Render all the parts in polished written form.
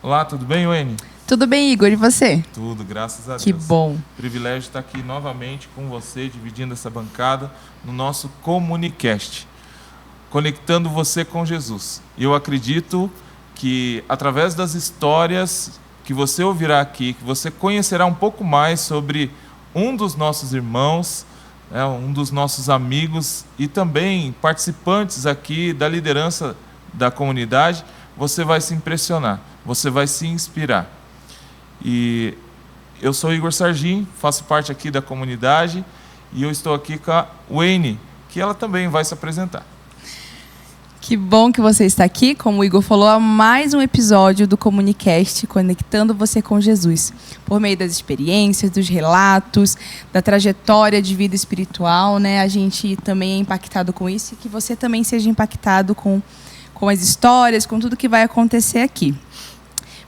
Olá, tudo bem, Wayne? Tudo bem, Igor, e você? Tudo, graças a Deus. Que bom. Privilégio estar aqui novamente com você, dividindo essa bancada no nosso Comunicast, conectando você com Jesus. E eu acredito que, através das histórias que você ouvirá aqui, que você conhecerá um pouco mais sobre um dos nossos irmãos, um dos nossos amigos e também participantes aqui da liderança da comunidade, você vai se impressionar, você vai se inspirar. E eu sou Igor Sargin, faço parte aqui da comunidade e eu estou aqui com a Wayne, que ela também vai se apresentar. Que bom que você está aqui, como o Igor falou, a mais um episódio do Comunicast, conectando você com Jesus. Por meio das experiências, dos relatos, da trajetória de vida espiritual, né? A gente também é impactado com isso e que você também seja impactado com as histórias, com tudo que vai acontecer aqui.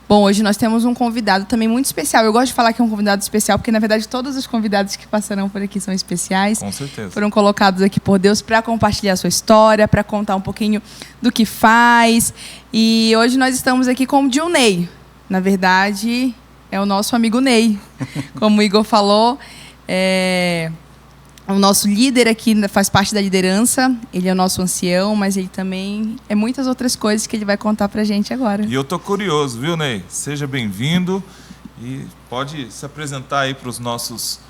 Bom, hoje nós temos um convidado também muito especial. Eu gosto de falar que é um convidado especial, porque, na verdade, todos os convidados que passarão por aqui são especiais. Com certeza. Foram colocados aqui por Deus para compartilhar a sua história, para contar um pouquinho do que faz. E hoje nós estamos aqui com o Dilney. Na verdade, é o nosso amigo Ney. Como o Igor falou, o nosso líder aqui faz parte da liderança, ele é o nosso ancião, mas ele também é muitas outras coisas que ele vai contar pra gente agora. E eu tô curioso, viu, Ney? Seja bem-vindo e pode se apresentar aí para os nossos,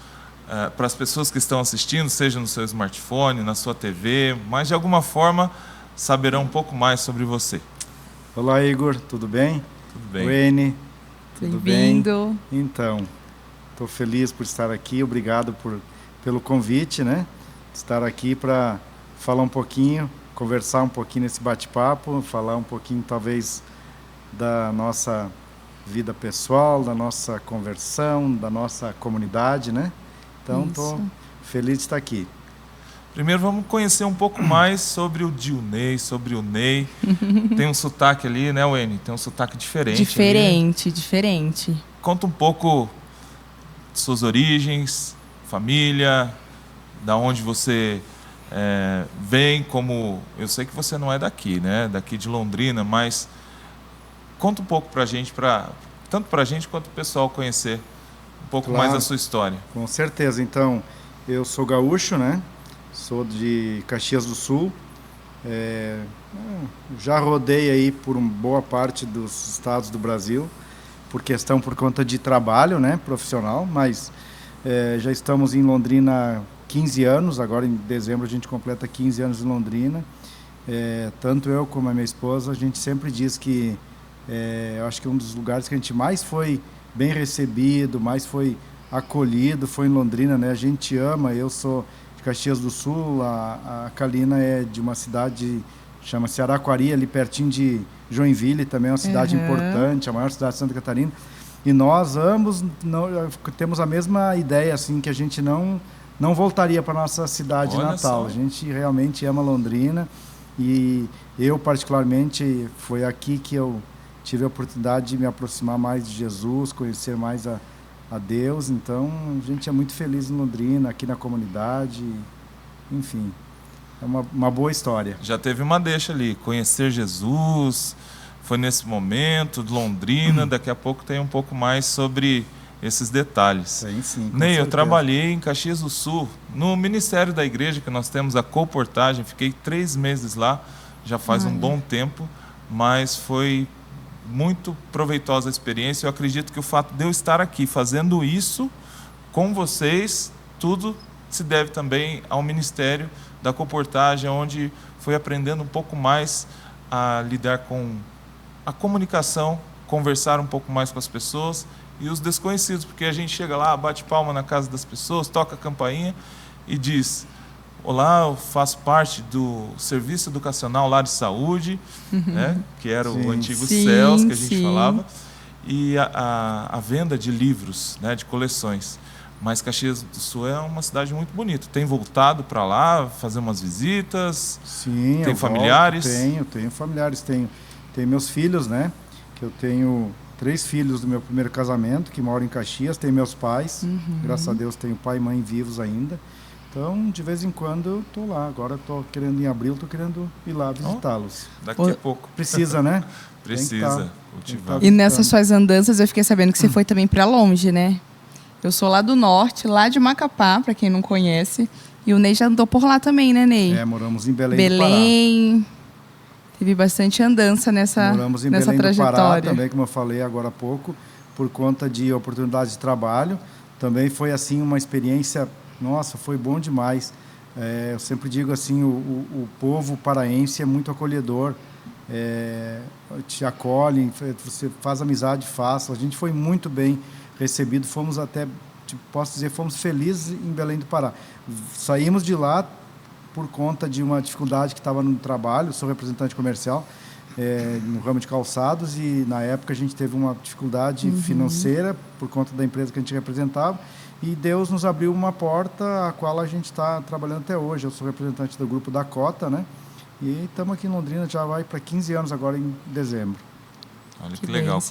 para as pessoas que estão assistindo, seja no seu smartphone, na sua TV, mas de alguma forma saberão um pouco mais sobre você. Olá, Igor, tudo bem? Tudo bem. Wayne, tudo bem? Bem-vindo. Então, estou feliz por estar aqui, obrigado pelo convite, né? Estar aqui para falar um pouquinho, conversar um pouquinho nesse bate-papo, falar um pouquinho talvez da nossa vida pessoal, da nossa conversão, da nossa comunidade, né? Então, estou feliz de estar aqui. Primeiro vamos conhecer um pouco mais sobre o Dilney, sobre o Ney. Tem um sotaque ali, né, Wayne? Tem um sotaque diferente. Diferente. Conta um pouco de suas origens, família, da onde você vem, como... Eu sei que você não é daqui, né? Daqui de Londrina, mas conta um pouco pra gente, tanto pra gente quanto o pessoal conhecer um pouco mais da sua história. Com certeza. Então, eu sou gaúcho, né? Sou de Caxias do Sul. Já rodei aí por uma boa parte dos estados do Brasil, por conta de trabalho, né? Profissional, mas... já estamos em Londrina há 15 anos, agora em dezembro a gente completa 15 anos em Londrina. Tanto eu como a minha esposa, a gente sempre diz que eu acho que um dos lugares que a gente mais foi bem recebido, mais foi acolhido, foi em Londrina, né? A gente ama, eu sou de Caxias do Sul, a Kalina é de uma cidade, chama-se Araquari, ali pertinho de Joinville, também é uma cidade importante, a maior cidade de Santa Catarina. E nós ambos temos a mesma ideia, assim, que a gente não voltaria para a nossa cidade natal. A gente realmente ama Londrina e eu, particularmente, foi aqui que eu tive a oportunidade de me aproximar mais de Jesus, conhecer mais a Deus. Então, a gente é muito feliz em Londrina, aqui na comunidade, enfim, é uma boa história. Já teve uma deixa ali, conhecer Jesus... Foi nesse momento, de Londrina, daqui a pouco tem um pouco mais sobre esses detalhes. Sim, Ney, eu trabalhei em Caxias do Sul, no ministério da igreja, que nós temos a Coportagem, fiquei 3 meses lá, já faz um bom tempo, mas foi muito proveitosa a experiência. Eu acredito que o fato de eu estar aqui fazendo isso com vocês, tudo se deve também ao ministério da Coportagem, onde fui aprendendo um pouco mais a lidar com a comunicação, conversar um pouco mais com as pessoas e os desconhecidos, porque a gente chega lá, bate palma na casa das pessoas, toca a campainha e diz: olá, eu faço parte do Serviço Educacional Lar de Saúde, né, que era o antigo CELS, que a gente falava, e a venda de livros, né, de coleções. Mas Caxias do Sul é uma cidade muito bonita. Tem voltado para lá, fazer umas visitas? Sim, tem familiares? Tenho familiares, tenho meus filhos, né? Que eu tenho 3 filhos do meu primeiro casamento, que moram em Caxias, tenho meus pais, graças a Deus tenho pai e mãe vivos ainda, Então, de vez em quando eu estou lá. Agora estou querendo, em abril, estou querendo ir lá visitá-los. Daqui a pouco. Precisa, né? Precisa cultivar. E nessas suas andanças eu fiquei sabendo que você foi também para longe, né? Eu sou lá do norte, lá de Macapá, para quem não conhece. E o Ney já andou por lá também, né, Ney? Moramos em Belém, Belém. Teve bastante andança nessa moramos em nessa Belém trajetória. do Pará também, como eu falei agora há pouco, por conta de oportunidades de trabalho. Também foi assim uma experiência, nossa, foi bom demais. Eu sempre digo assim, o povo paraense é muito acolhedor. Te acolhem, você faz amizade fácil. A gente foi muito bem recebido, fomos até, posso dizer, fomos felizes em Belém do Pará. Saímos de lá por conta de uma dificuldade que estava no trabalho. Sou representante comercial no ramo de calçados e na época a gente teve uma dificuldade financeira por conta da empresa que a gente representava e Deus nos abriu uma porta a qual a gente está trabalhando até hoje. Eu sou representante do grupo Dakota, né? E estamos aqui em Londrina, já vai para 15 anos agora em dezembro. Olha que legal.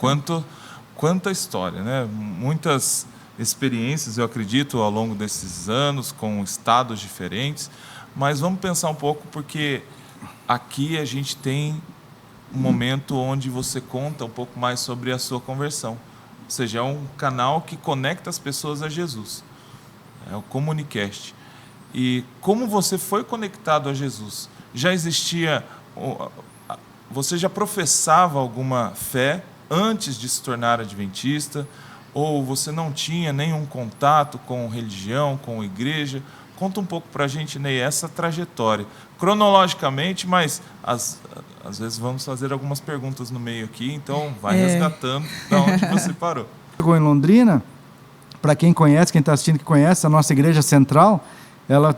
Quanta história, né? Muitas experiências, eu acredito, ao longo desses anos, com estados diferentes. Mas vamos pensar um pouco, porque aqui a gente tem um momento onde você conta um pouco mais sobre a sua conversão. Ou seja, é um canal que conecta as pessoas a Jesus. É o Comunicast. E como você foi conectado a Jesus? Já existia... Você já professava alguma fé antes de se tornar adventista? Ou você não tinha nenhum contato com religião, com igreja? Conta um pouco para a gente, Ney, essa trajetória. Cronologicamente, mas às vezes vamos fazer algumas perguntas no meio aqui, então vai resgatando de onde você parou. Chegou em Londrina, para quem conhece, quem está assistindo que conhece, a nossa igreja central, ela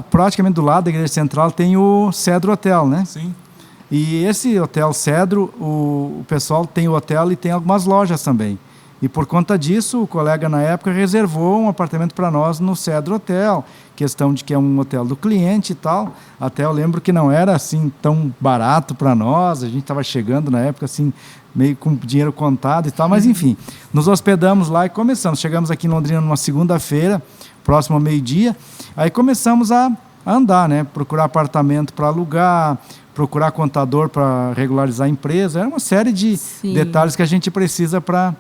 praticamente do lado da igreja central tem o Cedro Hotel, né? Sim. E esse Hotel Cedro, o pessoal tem o hotel e tem algumas lojas também. E por conta disso, o colega na época reservou um apartamento para nós no Cedro Hotel, questão de que é um hotel do cliente e tal. Até eu lembro que não era assim tão barato para nós, a gente estava chegando na época assim, meio com dinheiro contado e tal, mas enfim, nos hospedamos lá e começamos. Chegamos aqui em Londrina numa segunda-feira, próximo ao meio-dia, aí começamos a andar, né? Procurar apartamento para alugar, procurar contador para regularizar a empresa, é uma série de detalhes que a gente precisa para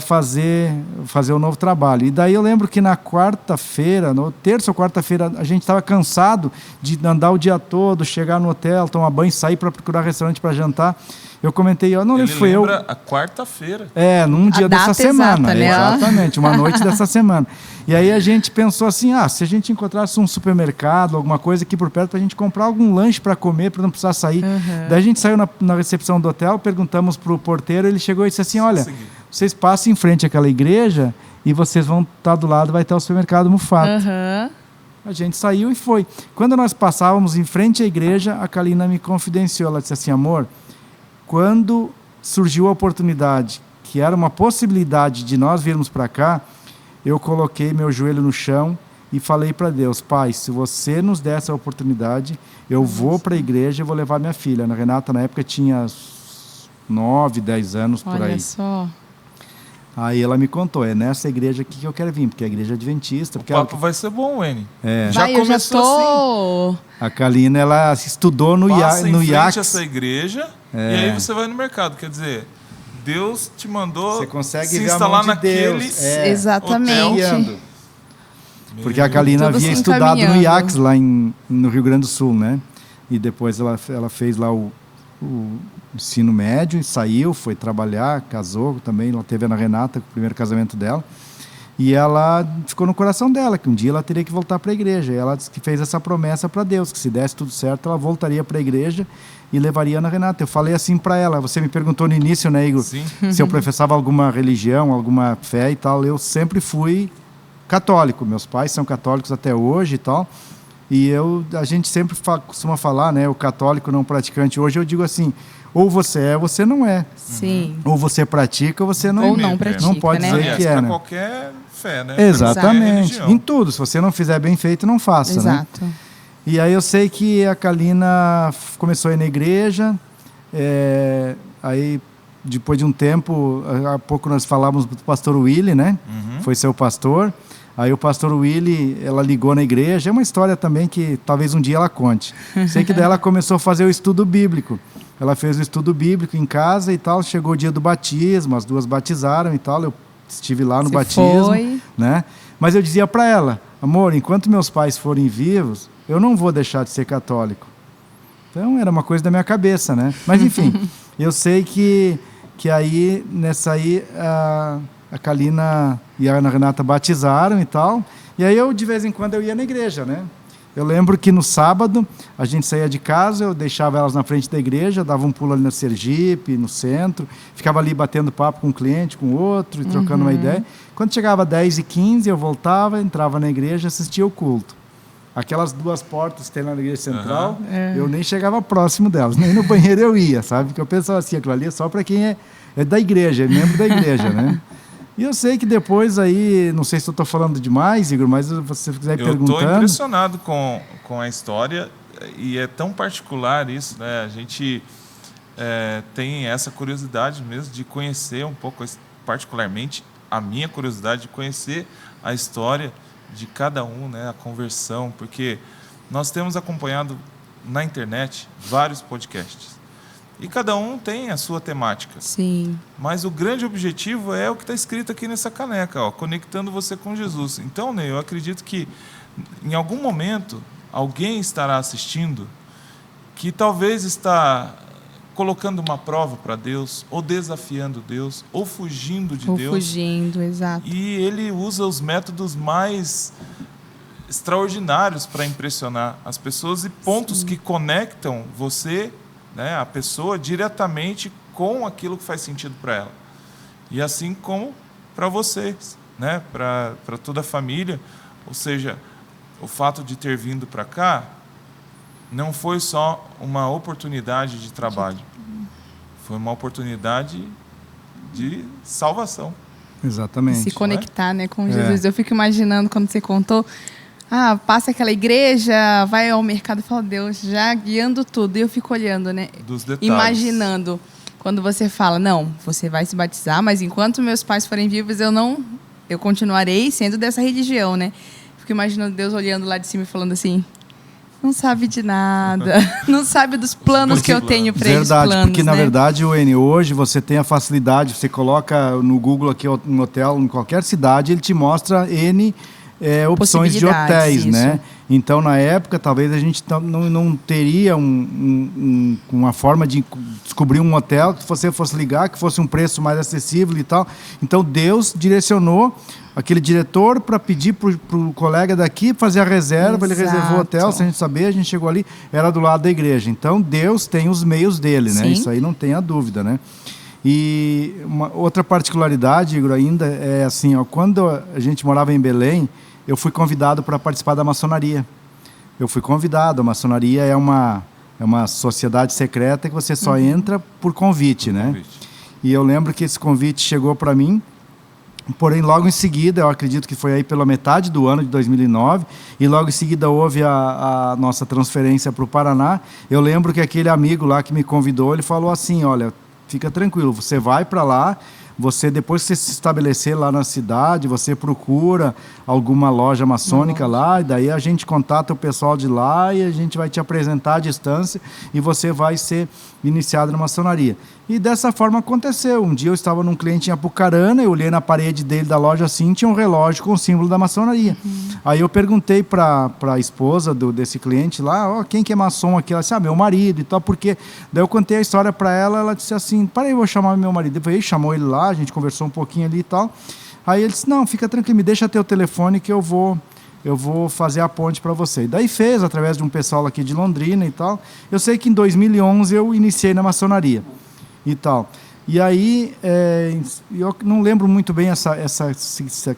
fazer o novo trabalho. E daí eu lembro que na quarta-feira, terça ou quarta-feira, a gente estava cansado de andar o dia todo, chegar no hotel, tomar banho, sair para procurar restaurante para jantar. Eu comentei, a quarta-feira. Num dia dessa semana. Né? Exatamente, uma noite dessa semana. E aí a gente pensou assim, se a gente encontrasse um supermercado, alguma coisa aqui por perto, para a gente comprar algum lanche para comer, para não precisar sair. Daí a gente saiu na recepção do hotel, perguntamos para o porteiro, ele chegou e disse assim, olha, vocês passam em frente àquela igreja e vocês vão estar do lado, vai ter o supermercado Mufato. A gente saiu e foi. Quando nós passávamos em frente à igreja, a Kalina me confidenciou, ela disse assim, amor, quando surgiu a oportunidade, que era uma possibilidade de nós virmos para cá, eu coloquei meu joelho no chão e falei para Deus, Pai, se você nos der essa oportunidade, eu vou para a igreja e vou levar minha filha. A Renata, na época, tinha 9, 10 anos, por aí. Olha só. Aí ela me contou, é nessa igreja aqui que eu quero vir, porque é a igreja adventista. Porque o papo vai ser bom, Eni. Já começou assim. A Kalina, ela estudou no IACS. Essa igreja e aí você vai no mercado. Quer dizer, Deus te mandou você consegue se ver instalar a mão de naquele exatamente. hotel. Porque a Kalina havia estudado no IACS lá no Rio Grande do Sul, né? E depois ela fez lá o ensino médio, saiu, foi trabalhar, casou também, ela teve a Ana Renata, o primeiro casamento dela, e ela ficou no coração dela, que um dia ela teria que voltar para a igreja, e ela disse que fez essa promessa para Deus, que se desse tudo certo, ela voltaria para a igreja e levaria a Ana Renata. Eu falei assim para ela, você me perguntou no início, né, Igor, se eu professava alguma religião, alguma fé e tal, eu sempre fui católico, meus pais são católicos até hoje e tal, e a gente sempre costuma falar, né, o católico não praticante, hoje eu digo assim, ou você é, ou você não é. Sim. Ou você pratica, ou você não, ou não pratica, não pode dizer aliás, que é, né? qualquer fé, né? Exatamente. Em tudo, se você não fizer bem feito, não faça, exato. Né? E aí eu sei que a Kalina começou a ir na igreja, aí depois de um tempo, há pouco nós falávamos do pastor Willy, né? Foi seu pastor. Aí o pastor Willy, ela ligou na igreja, é uma história também que talvez um dia ela conte. Sei que daí ela começou a fazer o estudo bíblico. Ela fez o estudo bíblico em casa e tal, chegou o dia do batismo, as duas batizaram e tal, eu estive lá no batismo, né? Mas eu dizia para ela, amor, enquanto meus pais forem vivos, eu não vou deixar de ser católico. Então era uma coisa da minha cabeça, né? Mas enfim, eu sei que aí, nessa aí, a Kalina e a Ana Renata batizaram e tal. E aí eu, de vez em quando, eu ia na igreja, né? Eu lembro que no sábado, a gente saía de casa, eu deixava elas na frente da igreja, dava um pulo ali na Sergipe, no centro, ficava ali batendo papo com um cliente, com outro, e trocando uma ideia. Quando chegava 10h15, eu voltava, entrava na igreja, assistia o culto. Aquelas duas portas que tem lá na igreja central, eu nem chegava próximo delas, nem no banheiro eu ia, sabe? Porque eu pensava assim, aquilo ali é só para quem é da igreja, é membro da igreja, né? E eu sei que depois aí, não sei se eu estou falando demais, Igor, mas se você quiser ir perguntando... Eu estou impressionado com a história, e é tão particular isso, né? A gente tem essa curiosidade mesmo de conhecer um pouco, particularmente a minha curiosidade de conhecer a história de cada um, né? A conversão, porque nós temos acompanhado na internet vários podcasts. E cada um tem a sua temática. Sim. Mas o grande objetivo é o que está escrito aqui nessa caneca, ó, conectando você com Jesus. Então, Ney, eu acredito que em algum momento alguém estará assistindo que talvez está colocando uma prova para Deus, ou desafiando Deus, ou fugindo de Deus. Fugindo, exato. E ele usa os métodos mais extraordinários para impressionar as pessoas e pontos que conectam você, né, a pessoa diretamente com aquilo que faz sentido para ela. E assim como para vocês, né, para toda a família. Ou seja, o fato de ter vindo para cá não foi só uma oportunidade de trabalho, foi uma oportunidade de salvação. Exatamente. Se conectar, né, com Jesus. Eu fico imaginando quando você contou, passa aquela igreja, vai ao mercado e fala, Deus, já guiando tudo. E eu fico olhando, né? Dos detalhes. Imaginando. Quando você fala, não, você vai se batizar, mas enquanto meus pais forem vivos, eu continuarei sendo dessa religião, né? Fico imaginando Deus olhando lá de cima e falando assim, não sabe de nada, não sabe dos planos que eu tenho para eles. Verdade, porque na verdade, hoje você tem a facilidade, você coloca no Google aqui um hotel em qualquer cidade, ele te mostra N opções de hotéis, isso, né? Então, na época, talvez a gente não teria uma forma de descobrir um hotel que você fosse ligar, que fosse um preço mais acessível e tal. Então, Deus direcionou aquele diretor para pedir para o colega daqui fazer a reserva. Exato. Ele reservou o hotel, sem a gente saber, a gente chegou ali, era do lado da igreja. Então, Deus tem os meios dele, né? Isso aí não tem a dúvida, né? E uma outra particularidade, Igor, ainda é assim, quando a gente morava em Belém, eu fui convidado para participar da maçonaria. Eu fui convidado. A maçonaria é uma sociedade secreta que você só entra por convite, né? E eu lembro que esse convite chegou para mim, porém logo em seguida, eu acredito que foi aí pela metade do ano de 2009, e logo em seguida houve a nossa transferência para o Paraná. Eu lembro que aquele amigo lá que me convidou, ele falou assim, olha, fica tranquilo, você vai para lá, depois que você se estabelecer lá na cidade, você procura alguma loja maçônica lá, e daí a gente contata o pessoal de lá e a gente vai te apresentar à distância e você vai ser iniciado na maçonaria. E dessa forma aconteceu. Um dia eu estava num cliente em Apucarana, eu olhei na parede dele da loja assim, tinha um relógio com o símbolo da maçonaria. Aí eu perguntei para a esposa desse cliente lá, quem que é maçom aqui? Ela disse, meu marido e tal, porque... Daí eu contei a história para ela, ela disse assim, peraí, eu vou chamar meu marido. Ele chamou ele lá, a gente conversou um pouquinho ali e tal. Aí ele disse, não, fica tranquilo, me deixa ter o telefone que eu vou fazer a ponte para você. E daí fez, através de um pessoal aqui de Londrina e tal. Eu sei que em 2011 eu iniciei na maçonaria e tal. E aí, eu não lembro muito bem essa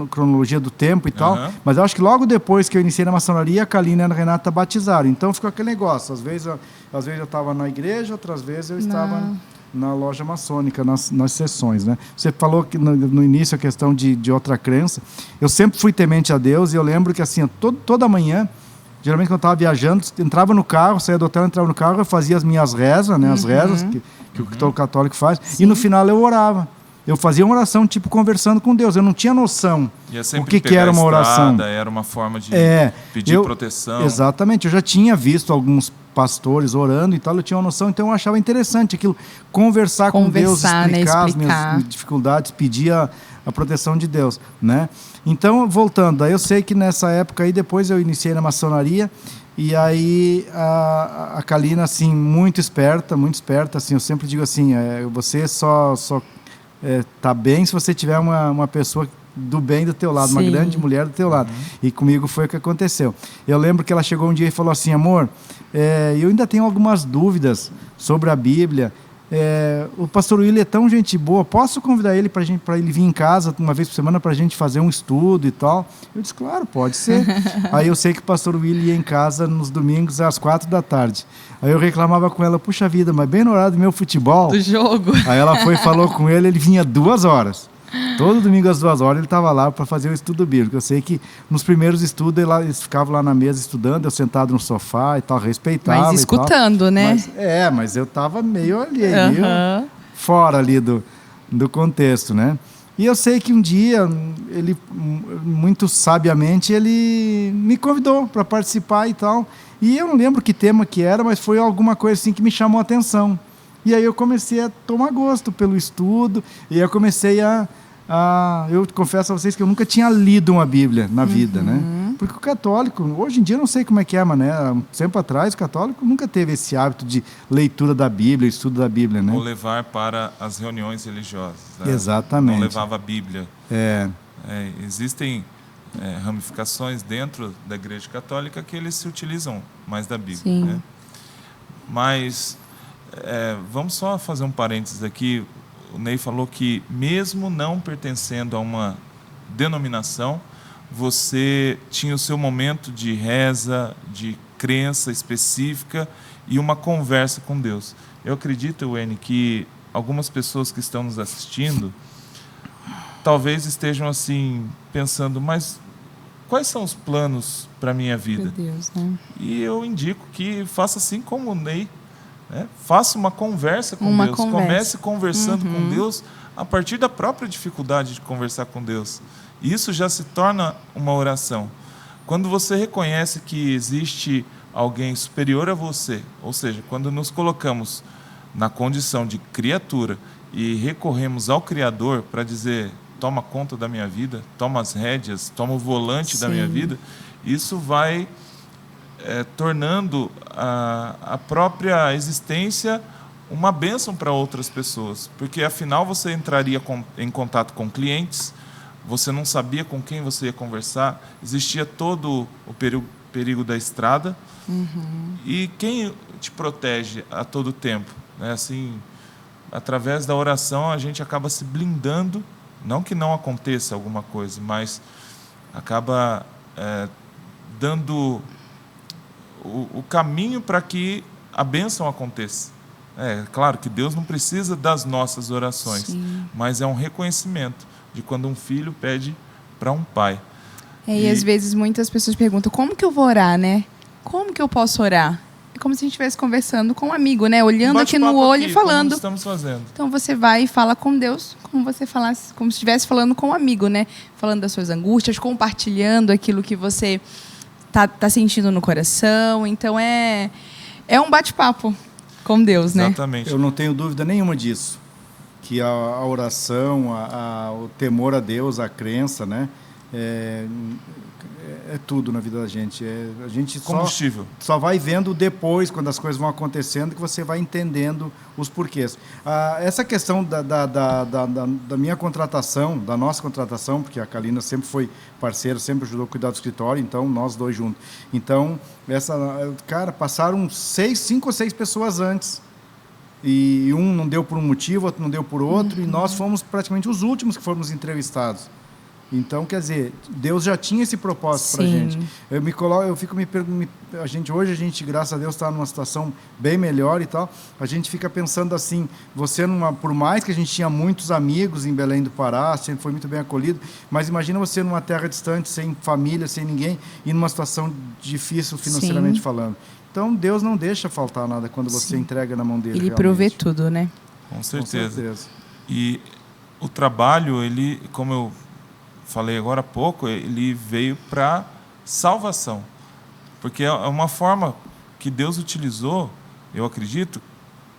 cronologia do tempo e tal, mas eu acho que logo depois que eu iniciei na maçonaria, a Kalina e a Renata batizaram. Então ficou aquele negócio. Às vezes eu estava na igreja, outras vezes eu estava na loja maçônica, nas sessões, né? Você falou que no início a questão de outra crença. Eu sempre fui temente a Deus e eu lembro que assim, toda manhã, geralmente quando eu estava viajando, entrava no carro, saía do hotel, entrava no carro, eu fazia as minhas rezas, né? As rezas que o católico faz, e no final eu orava. eu fazia uma oração tipo conversando com Deus. Eu não tinha noção o que era uma oração. Era uma forma de pedir proteção. Exatamente. Eu já tinha visto alguns pastores orando e tal, eu tinha uma noção, então eu achava interessante aquilo, conversar com Deus, explicar as minhas dificuldades, pedir a proteção de Deus, né? Então, voltando, aí eu sei que nessa época aí, depois eu iniciei na maçonaria, e aí a Kalina, assim, muito esperta, assim, eu sempre digo assim, você só tá bem se você tiver uma pessoa do bem do teu lado, uma grande mulher do teu lado. E comigo foi o que aconteceu. Eu lembro que ela chegou um dia e falou assim, amor, eu ainda tenho algumas dúvidas sobre a Bíblia. O pastor Willy é tão gente boa, posso convidar ele para ele vir em casa uma vez por semana para a gente fazer um estudo e tal? Eu disse, claro, pode ser. Aí eu sei que o pastor Willy ia em casa nos domingos às 4h. Aí eu reclamava com ela, puxa vida, mas bem no horário do meu futebol. Do jogo. Aí ela foi e falou com ele, ele vinha 2 horas. Todo domingo às 2 horas ele estava lá para fazer o estudo bíblico. Eu sei que nos primeiros estudos eles ficavam lá na mesa estudando, eu sentado no sofá e tal, respeitava. Mas escutando, né? Mas eu estava meio ali, meio fora ali do contexto, né? E eu sei que um dia, ele, muito sabiamente, ele me convidou para participar e tal. E eu não lembro que tema que era, mas foi alguma coisa assim que me chamou a atenção. E aí eu comecei a tomar gosto pelo estudo, e eu comecei eu confesso a vocês que eu nunca tinha lido uma Bíblia na vida, né? Porque o católico, hoje em dia eu não sei como é que é, mas né, um tempo atrás o católico nunca teve esse hábito de leitura da Bíblia, estudo da Bíblia, né? Ou levar para as reuniões religiosas. Né? Exatamente. Não levava a Bíblia. Existem ramificações dentro da Igreja Católica que eles se utilizam mais da Bíblia. Sim. Né? Mas vamos só fazer um parênteses aqui. O Ney falou que mesmo não pertencendo a uma denominação, você tinha o seu momento de reza, de crença específica e uma conversa com Deus. Eu acredito, Wene, que algumas pessoas que estão nos assistindo talvez estejam assim pensando, mas quais são os planos para a minha vida? Meu Deus, né? E eu indico que faça assim como o Ney. Faça uma conversa com Deus. Comece conversando com Deus a partir da própria dificuldade de conversar com Deus. E isso já se torna uma oração. Quando você reconhece que existe alguém superior a você, ou seja, quando nos colocamos na condição de criatura e recorremos ao Criador para dizer, toma conta da minha vida, toma as rédeas, toma o volante da minha vida, isso vai tornando a própria existência uma bênção para outras pessoas, porque afinal você entraria em contato com clientes, você não sabia com quem você ia conversar, existia todo o perigo da estrada, e quem te protege a todo tempo? Assim, através da oração a gente acaba se blindando, não que não aconteça alguma coisa, mas acaba dando o caminho para que a bênção aconteça. Claro que Deus não precisa das nossas orações, mas é um reconhecimento de quando um filho pede para um pai. E às vezes muitas pessoas perguntam, como que eu vou orar, né? Como que eu posso orar? É como se a gente estivesse conversando com um amigo, né? Olhando aqui no olho e falando. Estamos fazendo. Então você vai e fala com Deus, como se estivesse falando com um amigo, né? Falando das suas angústias, compartilhando aquilo que você tá sentindo no coração. Então é um bate-papo com Deus, né? Exatamente. Eu não tenho dúvida nenhuma disso. Que a oração, o temor a Deus, a crença, né? É tudo na vida da gente. A gente combustível. Só vai vendo depois, quando as coisas vão acontecendo, que você vai entendendo os porquês. Essa questão da minha contratação, da nossa contratação, porque a Kalina sempre foi parceira, sempre ajudou a cuidar do escritório, então nós dois juntos. Então, passaram 5 ou 6 pessoas antes. E um não deu por um motivo, outro não deu por outro, e nós fomos praticamente os últimos que fomos entrevistados. Então, quer dizer, Deus já tinha esse propósito para a gente. Hoje a gente, graças a Deus, está numa situação bem melhor e tal. A gente fica pensando assim, por mais que a gente tinha muitos amigos em Belém do Pará, sempre foi muito bem acolhido, mas imagina você numa terra distante, sem família, sem ninguém, e numa situação difícil financeiramente falando. Então, Deus não deixa faltar nada quando você entrega na mão dele. Ele provê tudo, né? Com certeza. E o trabalho, ele, como eu falei agora há pouco, ele veio para salvação. Porque é uma forma que Deus utilizou, eu acredito,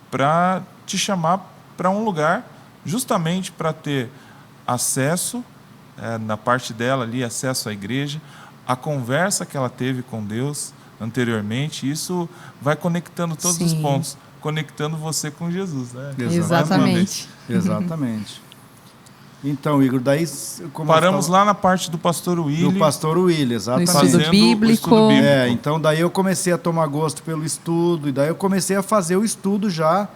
para te chamar para um lugar justamente para ter acesso, na parte dela ali, acesso à igreja, a conversa que ela teve com Deus anteriormente. Isso vai conectando todos os pontos, conectando você com Jesus, né? Exatamente. Exatamente. Então, Igor, daí... Paramos lá na parte do pastor Willy. Do pastor Willy, exatamente. No estudo bíblico. Então daí eu comecei a tomar gosto pelo estudo, e daí eu comecei a fazer o estudo já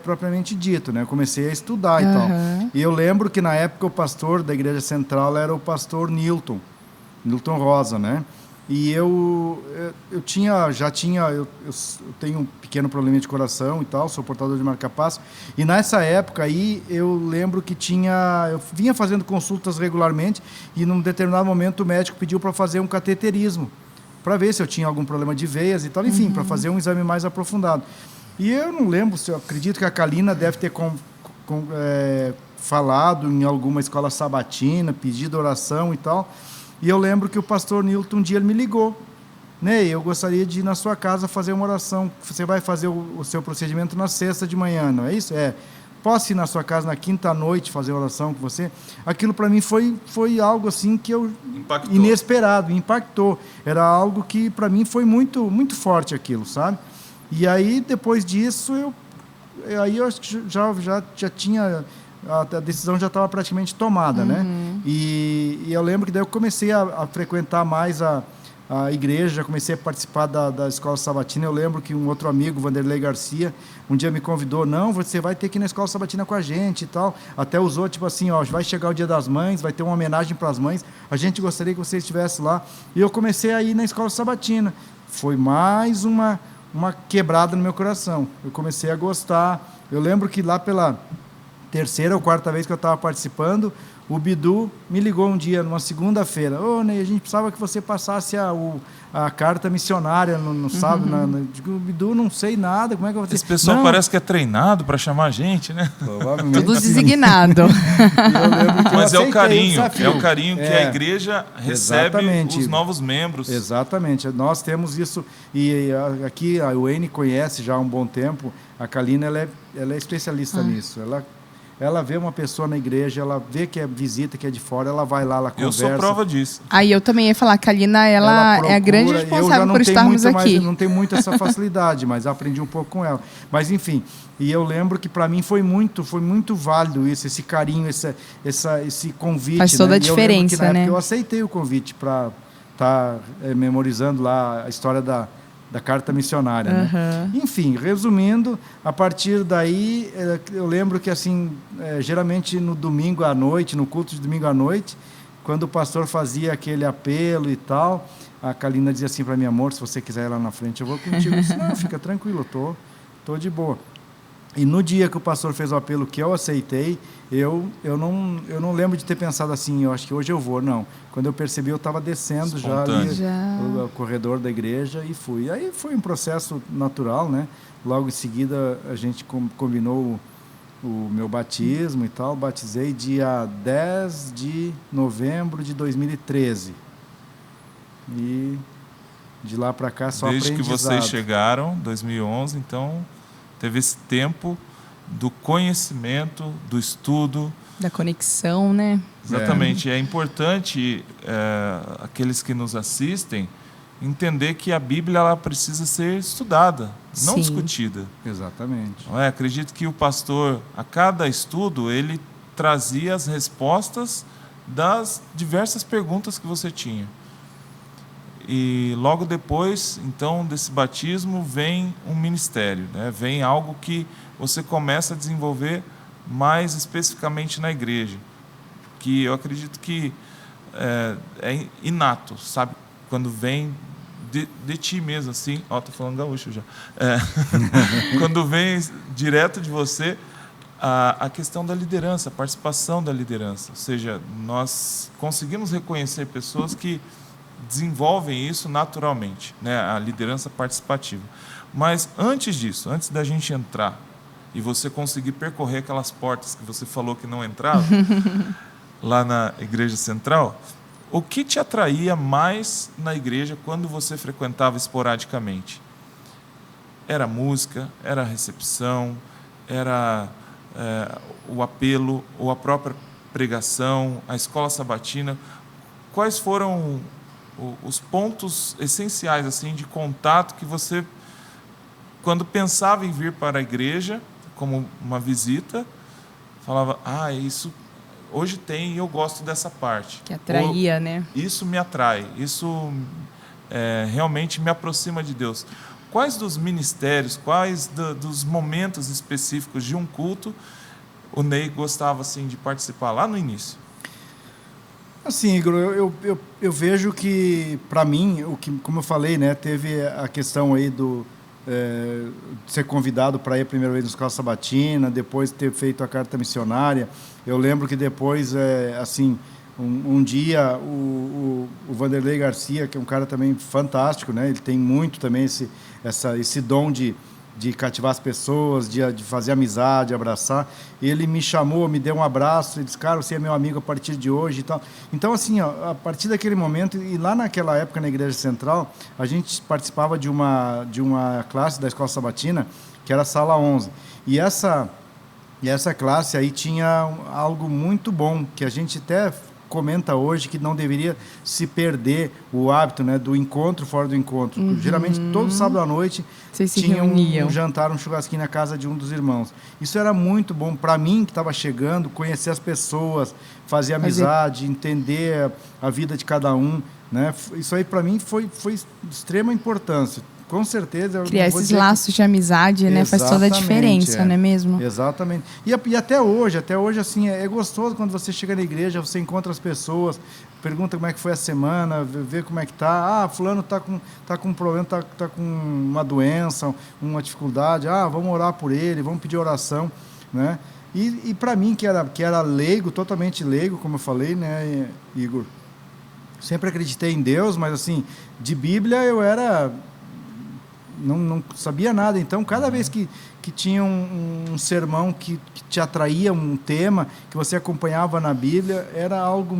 propriamente dito, né? Eu comecei a estudar e tal. E eu lembro que na época o pastor da Igreja Central era o pastor Nilton Rosa, né? E eu tenho um pequeno problema de coração e tal, sou portador de marca-passo. E nessa época aí eu lembro que eu vinha fazendo consultas regularmente, e num determinado momento o médico pediu para fazer um cateterismo, para ver se eu tinha algum problema de veias e tal, enfim, para fazer um exame mais aprofundado. E eu não lembro, eu acredito que a Kalina deve ter falado em alguma escola sabatina, pedido oração e tal. E eu lembro que o pastor Nilton um dia ele me ligou, né? Eu gostaria de ir na sua casa fazer uma oração. Você vai fazer o seu procedimento na sexta de manhã, não é isso? Posso ir na sua casa na quinta noite fazer oração com você? Aquilo para mim foi algo assim que inesperado, impactou. Era algo que para mim foi muito, muito forte aquilo, sabe? E aí depois disso eu acho que já tinha... A decisão já estava praticamente tomada, né? E eu lembro que daí eu comecei a frequentar mais a igreja, já comecei a participar da escola sabatina. Eu lembro que um outro amigo, Vanderlei Garcia, um dia me convidou, não, você vai ter que ir na escola sabatina com a gente e tal. Até usou, tipo assim, vai chegar o Dia das Mães, vai ter uma homenagem para as mães, a gente gostaria que você estivesse lá. E eu comecei a ir na escola sabatina. Foi mais uma quebrada no meu coração. Eu comecei a gostar. Eu lembro que lá pela terceira ou quarta vez que eu estava participando, o Bidu me ligou um dia, numa segunda-feira. Ney, a gente precisava que você passasse a carta missionária no sábado. Digo, Bidu, não sei nada, como é que eu vou ter... Esse pessoal parece que é treinado para chamar a gente, né? Tudo designado. Mas é o carinho que a igreja recebe os novos membros. Exatamente, nós temos isso, e aqui a Wayne conhece já há um bom tempo, a Kalina, ela é especialista nisso, ela vê uma pessoa na igreja, ela vê que é visita, que é de fora, ela vai lá, ela conversa. Eu sou prova disso. Aí eu também ia falar que a Kalina, ela procura, é a grande responsável por estarmos aqui. Eu não tenho muito essa facilidade, mas aprendi um pouco com ela. Mas enfim, e eu lembro que para mim foi muito válido isso, esse carinho, esse convite. Faz toda a diferença, que, na né? época eu aceitei o convite para estar memorizando lá a história da carta missionária, né? Enfim, resumindo, a partir daí, eu lembro que assim, geralmente no domingo à noite, no culto de domingo à noite, quando o pastor fazia aquele apelo e tal, a Kalina dizia assim para mim, amor, se você quiser ir lá na frente, eu vou contigo. Eu disse, não, fica tranquilo, eu tô de boa. E no dia que o pastor fez o apelo que eu aceitei, eu não lembro de ter pensado assim, eu acho que hoje eu vou, não. Quando eu percebi, eu estava descendo já ali o corredor da igreja e fui. Aí foi um processo natural, né? Logo em seguida, a gente combinou o meu batismo e tal. Batizei dia 10 de novembro de 2013. E de lá para cá só aprendizado. Desde que vocês chegaram, 2011, então... Teve esse tempo do conhecimento, do estudo. Da conexão, né? Exatamente. É importante aqueles que nos assistem entender que a Bíblia ela precisa ser estudada, não discutida. Exatamente. Não é? Acredito que o pastor, a cada estudo, ele trazia as respostas das diversas perguntas que você tinha. E logo depois, então, desse batismo, vem um ministério, né? Vem algo que você começa a desenvolver mais especificamente na igreja, que eu acredito que é inato, sabe? Quando vem de ti mesmo, assim, tô falando gaúcho já. Quando vem direto de você a questão da liderança, a participação da liderança, ou seja, nós conseguimos reconhecer pessoas que desenvolvem isso naturalmente, né? A liderança participativa. Mas antes disso, antes da gente entrar e você conseguir percorrer aquelas portas que você falou que não entrava, lá na Igreja Central, o que te atraía mais na igreja quando você frequentava esporadicamente? Era a música, era a recepção, era o apelo, ou a própria pregação, a escola sabatina? Quais foram os pontos essenciais assim de contato que você, quando pensava em vir para a igreja como uma visita, falava: isso hoje tem e eu gosto dessa parte. Que atraía, né? Isso me atrai, isso realmente me aproxima de Deus. Quais dos ministérios, quais dos momentos específicos de um culto o Ney gostava assim de participar lá no início? Assim, Igor, eu vejo que, para mim, como eu falei, né, teve a questão aí de ser convidado para ir a primeira vez na escola sabatina, depois ter feito a carta missionária. Eu lembro que depois, assim, um dia o Vanderlei Garcia, que é um cara também fantástico, né, ele tem muito também esse dom de cativar as pessoas, de fazer amizade, abraçar. Ele me chamou, me deu um abraço, ele disse: cara, você é meu amigo a partir de hoje e tal. Então, assim, a partir daquele momento, e lá naquela época na Igreja Central, a gente participava de uma classe da Escola Sabatina, que era a Sala 11. E essa classe aí tinha algo muito bom, que a gente até comenta hoje, que não deveria se perder o hábito, né, do encontro fora do encontro. Geralmente, todo sábado à noite, tinha um jantar, um churrasquinho na casa de um dos irmãos. Isso era muito bom para mim, que estava chegando, conhecer as pessoas, fazer amizade, entender a vida de cada um, né? Isso aí, para mim, foi de extrema importância. Com certeza. Criar esses laços de amizade, né? Faz toda a diferença, não é mesmo? Exatamente. E até hoje, assim, é gostoso quando você chega na igreja, você encontra as pessoas, pergunta como é que foi a semana, vê como é que tá. Fulano tá com um problema, tá com uma doença, uma dificuldade. Vamos orar por ele, vamos pedir oração, né? E para mim, que era leigo, totalmente leigo, como eu falei, né, Igor? Sempre acreditei em Deus, mas assim, de Bíblia eu era... Não sabia nada. Então, cada vez que tinha um sermão que te atraía, um tema que você acompanhava na Bíblia, era algo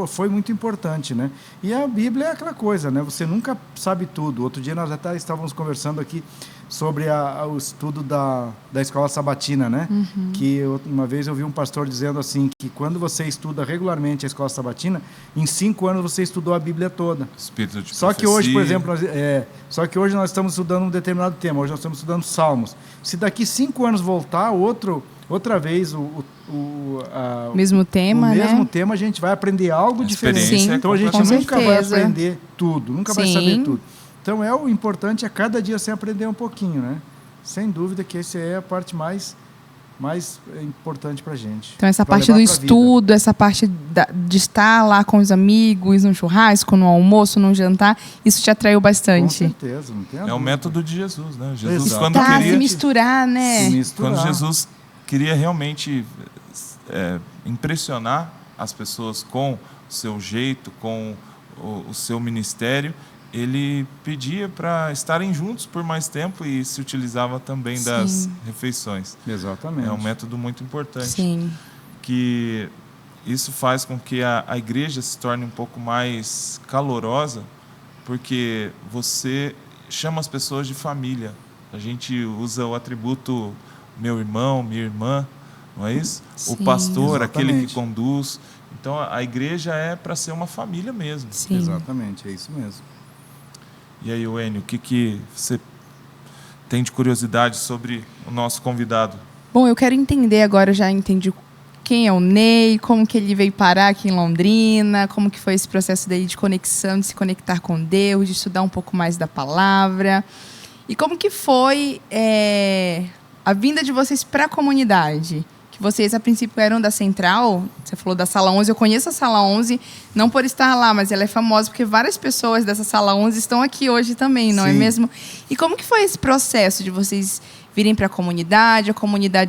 foi muito importante, né? E a Bíblia é aquela coisa, né? Você nunca sabe tudo. Outro dia nós até estávamos conversando aqui sobre o estudo da escola sabatina, né? Que uma vez eu vi um pastor dizendo assim, que quando você estuda regularmente a escola sabatina, em 5 anos você estudou a Bíblia toda. Espírito de Só profecia. que hoje, por exemplo, hoje nós estamos estudando um determinado tema. Hoje nós estamos estudando Salmos. Se daqui 5 anos voltar outra vez mesmo tema, tema, a gente vai aprender algo diferente. Sim, então a gente nunca vai aprender tudo, nunca vai saber tudo. Então o importante é cada dia você aprender um pouquinho, né? Sem dúvida que essa é a parte mais importante para a gente. Então essa parte do estudo, essa parte de estar lá com os amigos, no churrasco, no almoço, no jantar, isso te atraiu bastante. Com certeza, não tem a dúvida. É o método de Jesus, né? Jesus, Exato. quando queria se misturar, né? Quando Jesus queria realmente impressionar as pessoas com o seu jeito, com o seu ministério, ele pedia para estarem juntos por mais tempo e se utilizava também das refeições. Exatamente. É um método muito importante. Sim. Que isso faz com que a igreja se torne um pouco mais calorosa, porque você chama as pessoas de família. A gente usa o atributo meu irmão, minha irmã, não é isso? Sim, o pastor, exatamente. aquele que conduz. Então a igreja é para ser uma família mesmo. Sim. Exatamente, é isso mesmo. E aí, Wênio, o que você tem de curiosidade sobre o nosso convidado? Bom, eu quero entender agora, eu já entendi quem é o Ney, como que ele veio parar aqui em Londrina, como que foi esse processo dele de conexão, de se conectar com Deus, de estudar um pouco mais da palavra. E como que foi a vinda de vocês para a comunidade? Que vocês, a princípio, eram da Central, você falou da Sala 11, eu conheço a Sala 11, não por estar lá, mas ela é famosa porque várias pessoas dessa Sala 11 estão aqui hoje também, não é mesmo? E como que foi esse processo de vocês virem para a comunidade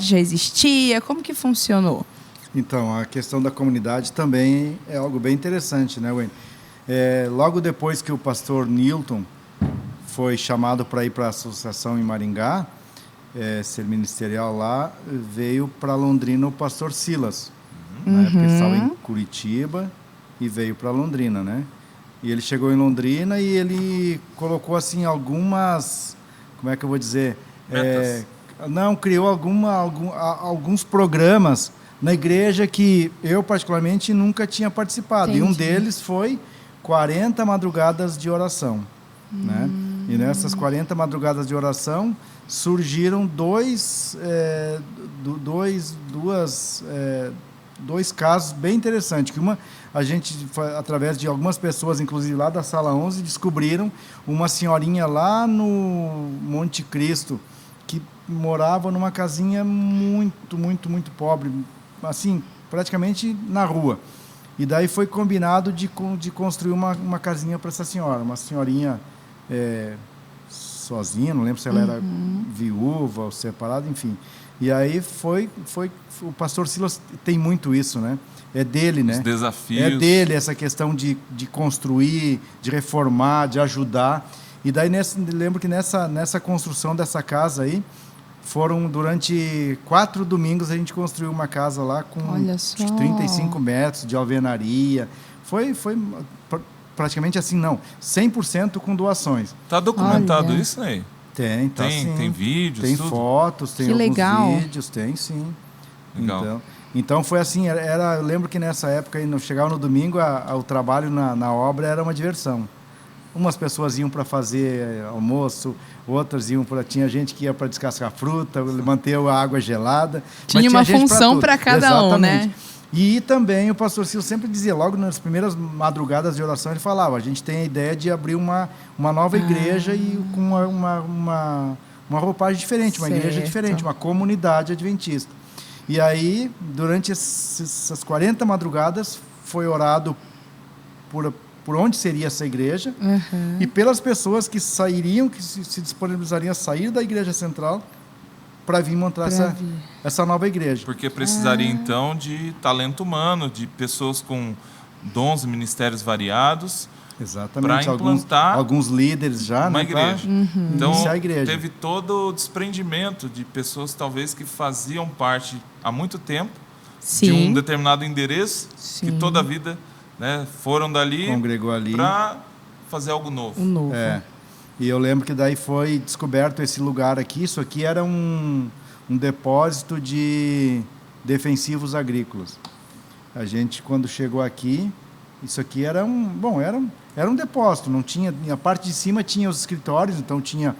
já existia, como que funcionou? Então, a questão da comunidade também é algo bem interessante, né, Wayne? Logo depois que o pastor Nilton foi chamado para ir para a associação em Maringá, ser ministerial lá, veio para Londrina o pastor Silas. Na época ele estava em Curitiba e veio para Londrina, né? E ele chegou em Londrina e ele colocou assim algumas, como é que eu vou dizer? Criou alguns programas na igreja que eu particularmente nunca tinha participado. Entendi. E um deles foi 40 madrugadas de oração, né? E nessas 40 madrugadas de oração surgiram dois casos bem interessantes. Que uma, a gente, através de algumas pessoas, inclusive lá da Sala 11, descobriram uma senhorinha lá no Monte Cristo, que morava numa casinha muito, muito, muito pobre, assim, praticamente na rua. E daí foi combinado de construir uma casinha para essa senhora, uma senhorinha sozinha, não lembro se ela era viúva ou separada, enfim. E aí foi o pastor Silas tem muito isso, né? É dele, né? Os desafios. É dele essa questão de construir, de reformar, de ajudar. E daí lembro que nessa construção dessa casa aí, durante 4 domingos a gente construiu uma casa lá com 35 metros de alvenaria. Foi praticamente assim, 100% com doações. Está documentado isso aí? Tem vídeos, tem tudo? Fotos, tem vídeos, tem sim. Legal. Então foi assim, eu lembro que nessa época, chegava no domingo, o trabalho na obra era uma diversão. Umas pessoas iam para fazer almoço, outras tinha gente que ia para descascar fruta, manter a água gelada. Tinha uma função para cada um, né? E também o pastor Silas sempre dizia, logo nas primeiras madrugadas de oração, ele falava, a gente tem a ideia de abrir uma nova igreja e com uma roupagem diferente, uma igreja diferente, uma comunidade adventista. E aí, durante essas 40 madrugadas, foi orado por onde seria essa igreja e pelas pessoas que sairiam, que se disponibilizariam a sair da igreja central para vir montar essa nova igreja. Porque precisaria, então, de talento humano, de pessoas com dons e ministérios variados. Exatamente. Para implantar alguns líderes já, uma igreja. Então, iniciar a igreja. Teve todo o desprendimento de pessoas, talvez, que faziam parte há muito tempo de um determinado endereço, que toda a vida, né, foram dali para fazer algo novo. E eu lembro que daí foi descoberto esse lugar aqui. Isso aqui era um depósito de defensivos agrícolas. A gente, quando chegou aqui, isso aqui era um depósito. Não tinha, a parte de cima tinha os escritórios, então tinha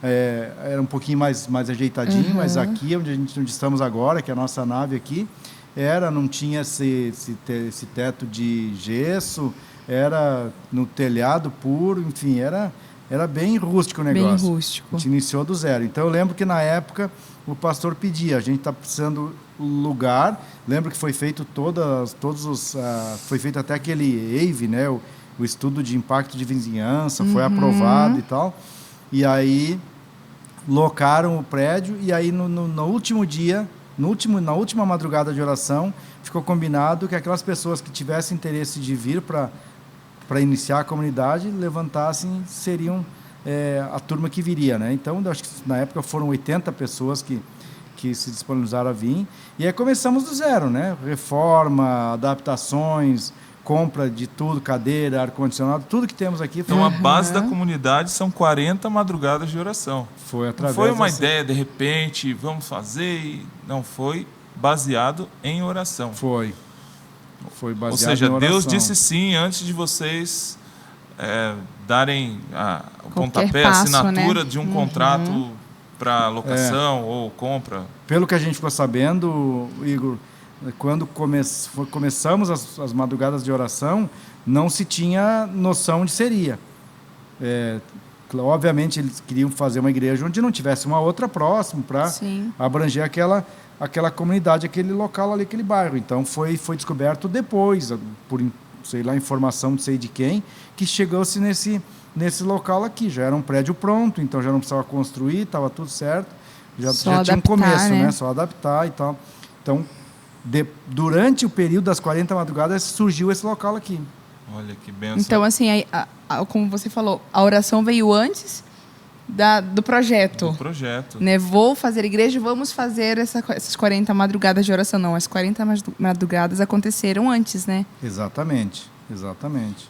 era um pouquinho mais ajeitadinho, mas aqui onde estamos agora, que é a nossa nave aqui, não tinha esse teto de gesso, era no telhado puro, enfim, era bem rústico o negócio. Bem rústico. A gente iniciou do zero. Então, eu lembro que, na época, o pastor pedia, a gente está precisando lugar. Lembro que foi feito foi feito até aquele EIV, né? O estudo de impacto de vizinhança, foi aprovado e tal. E aí, locaram o prédio, e aí, no último dia, na última madrugada de oração, ficou combinado que aquelas pessoas que tivessem interesse de vir para iniciar a comunidade, levantassem, seriam a turma que viria, né? Então, acho que na época foram 80 pessoas que se disponibilizaram a vir. E aí começamos do zero, né? Reforma, adaptações, compra de tudo, cadeira, ar-condicionado, tudo que temos aqui. Então, a base da comunidade são 40 madrugadas de oração. Foi através Não foi uma ideia, de repente, vamos fazer. Não, foi baseado em oração. Foi baseado. Ou seja, em oração. Deus disse sim antes de vocês darem o pontapé, a assinatura, né, de um contrato para locação ou compra. Pelo que a gente ficou sabendo, Igor, quando começamos as madrugadas de oração, não se tinha noção onde seria. Obviamente, eles queriam fazer uma igreja onde não tivesse uma outra próximo para abranger aquela comunidade, aquele local ali, aquele bairro. Então, foi descoberto depois, por, sei lá, informação não sei de quem, que chegou-se nesse local aqui. Já era um prédio pronto, então já não precisava construir, estava tudo certo. Já tinha um começo, né? Só adaptar e tal. Então, durante o período das 40 madrugadas, surgiu esse local aqui. Olha que benção. Então, assim, como você falou, a oração veio antes do projeto. Do projeto. Né? Vou fazer igreja, vamos fazer essas 40 madrugadas de oração. Não, as 40 madrugadas aconteceram antes, né? Exatamente.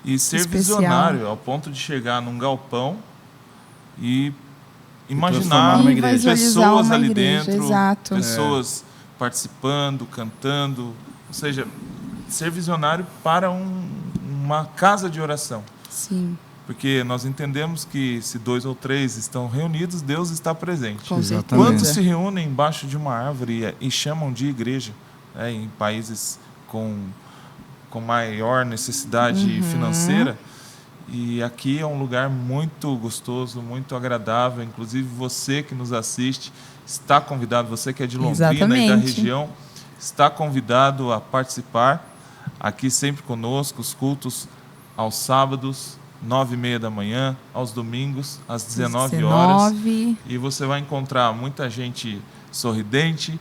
E ser Especial. visionário ao ponto de chegar num galpão e transformar imaginar numa igreja. pessoas ali igreja, dentro, exato. pessoas participando, cantando. Ou seja, ser visionário para uma casa de oração. Sim. Porque nós entendemos que se 2 ou 3 estão reunidos, Deus está presente. Com certeza. Quantos se reúnem embaixo de uma árvore e chamam de igreja, né, em países com maior necessidade financeira? E aqui é um lugar muito gostoso, muito agradável. Inclusive você que nos assiste está convidado, você que é de Londrina e da região, está convidado a participar aqui sempre conosco, os cultos aos sábados, 9h30 da manhã, aos domingos, às 19 horas. E você vai encontrar muita gente sorridente,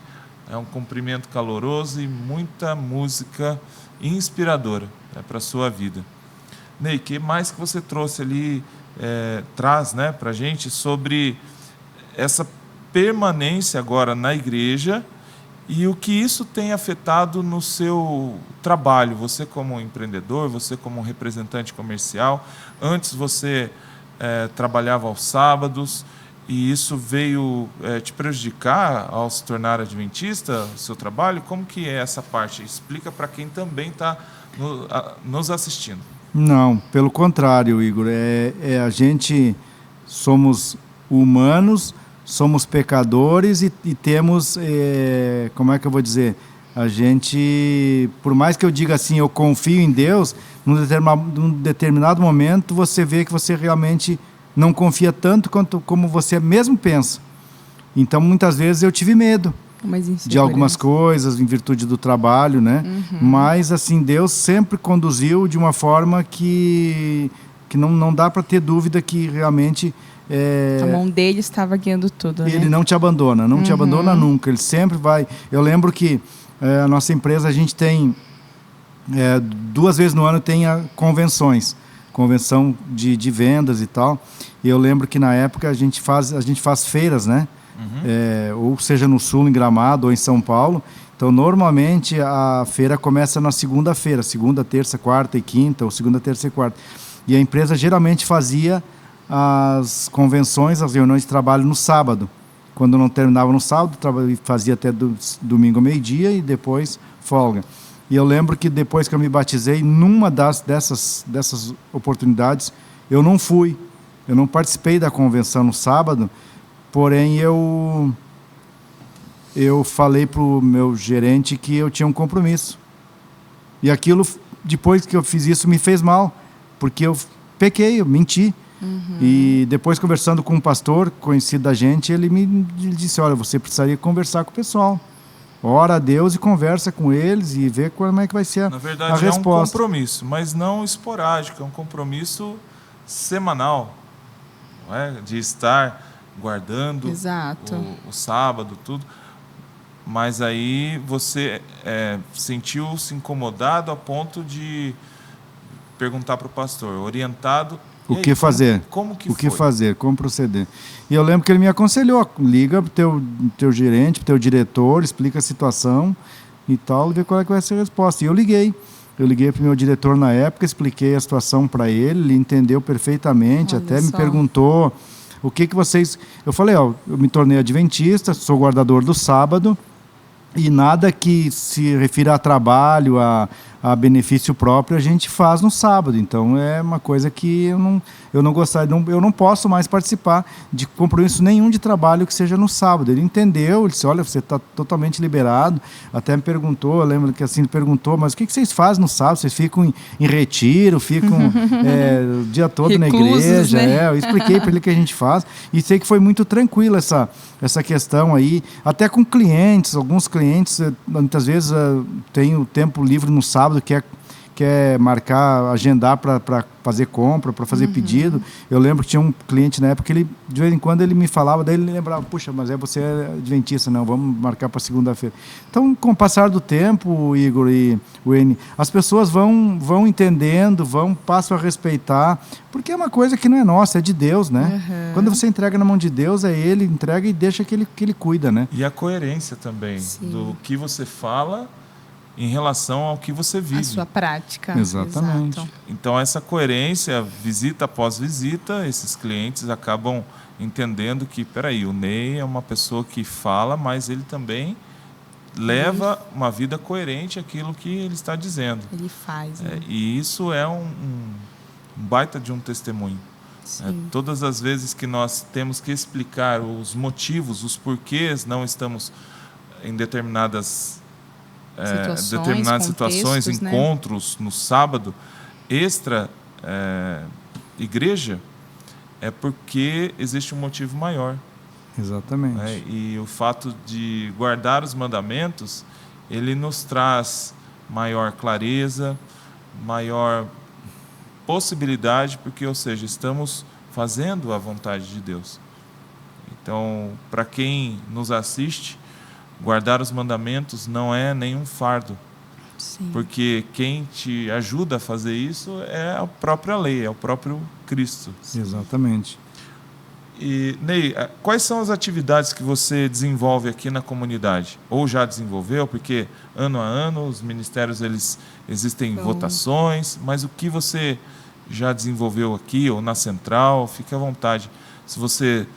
é um cumprimento caloroso e muita música inspiradora, né, para a sua vida. Ney, o que mais que você trouxe ali, traz, né, para a gente sobre essa permanência agora na igreja e o que isso tem afetado no seu trabalho? Você como empreendedor, você como representante comercial, antes você trabalhava aos sábados e isso veio te prejudicar ao se tornar adventista, o seu trabalho? Como que é essa parte? Explica para quem também está nos assistindo. Não, pelo contrário, Igor. A gente somos humanos, somos pecadores e temos, como é que eu vou dizer? A gente, por mais que eu diga assim, eu confio em Deus, num determinado momento você vê que você realmente não confia tanto como você mesmo pensa. Então, muitas vezes eu tive medo de algumas coisas em virtude do trabalho, né? Mas, assim, Deus sempre conduziu de uma forma que não dá para ter dúvida que realmente... a mão dele estava guiando tudo, Ele né? não te abandona, não te abandona nunca. Ele sempre vai... Eu lembro que a nossa empresa, a gente tem... 2 vezes no ano tem convenções. Convenção de vendas e tal. E eu lembro que na época a gente faz feiras, né? Ou seja no Sul, em Gramado, ou em São Paulo. Então, normalmente, a feira começa na segunda-feira. Segunda, terça, quarta e quinta, ou segunda, terça e quarta. E a empresa geralmente fazia as convenções, as reuniões de trabalho no sábado. Quando não terminava no sábado, fazia até domingo ao meio-dia e depois folga. E eu lembro que depois que eu me batizei, numa dessas oportunidades, eu não fui. Eu não participei da convenção no sábado, porém eu falei para o meu gerente que eu tinha um compromisso. E aquilo, depois que eu fiz isso, me fez mal, porque eu pequei, eu menti. E depois, conversando com um pastor conhecido da gente, ele disse, olha, você precisaria conversar com o pessoal. Ora a Deus e conversa com eles e vê como é que vai ser a resposta. Na verdade, é um compromisso, mas não esporádico, é um compromisso semanal, não é? De estar guardando o sábado, tudo. Mas aí você sentiu-se incomodado a ponto de perguntar para o pastor, orientado, o que fazer? Como o que fazer? Como proceder? E eu lembro que ele me aconselhou, liga para o teu gerente, para o teu diretor, explica a situação e tal, e vê qual é que vai ser a resposta. E eu liguei para o meu diretor na época, expliquei a situação para ele entendeu perfeitamente, Olha até só. me perguntou o que vocês... Eu falei, eu me tornei adventista, sou guardador do sábado, e nada que se refira a trabalho, a benefício próprio, a gente faz no sábado. Então, é uma coisa que eu não gostaria, eu não posso mais participar de compromisso nenhum de trabalho que seja no sábado. Ele entendeu, ele disse, olha, você está totalmente liberado. Até me perguntou, eu lembro que assim, ele perguntou, mas o que vocês fazem no sábado? Vocês ficam em retiro, ficam o dia todo reclusos, na igreja? Né? Eu expliquei para ele o que a gente faz. E sei que foi muito tranquilo essa questão aí, até com clientes, alguns clientes, muitas vezes tem o tempo livre no sábado, quer marcar, agendar para fazer compra, para fazer pedido. Eu lembro que tinha um cliente na época que ele, de vez em quando ele me falava, daí ele lembrava, puxa, mas você é adventista, não, vamos marcar para segunda-feira. Então, com o passar do tempo, Igor e Wayne, as pessoas vão entendendo, passam a respeitar, porque é uma coisa que não é nossa, é de Deus, né? Quando você entrega na mão de Deus, é Ele, entrega e deixa que Ele cuida, né? E a coerência também do que você fala em relação ao que você vive. A sua prática. Exatamente. Exato. Então, essa coerência, visita após visita, esses clientes acabam entendendo que, peraí, o Ney é uma pessoa que fala, mas ele também leva uma vida coerente àquilo que ele está dizendo. Ele faz. Né? E isso é um baita de um testemunho. Todas as vezes que nós temos que explicar os motivos, os porquês não estamos em determinadas situações, encontros, né? No sábado, extra igreja, é porque existe um motivo maior. Exatamente. E o fato de guardar os mandamentos, ele nos traz maior clareza, maior possibilidade, porque, ou seja, estamos fazendo a vontade de Deus. Então, para quem nos assiste, guardar os mandamentos não é nenhum fardo. Sim. Porque quem te ajuda a fazer isso é a própria lei, é o próprio Cristo. Exatamente. E, Ney, quais são as atividades que você desenvolve aqui na comunidade? Ou já desenvolveu? Porque ano a ano os ministérios existem votações, mas o que você já desenvolveu aqui ou na central? Fique à vontade. Se você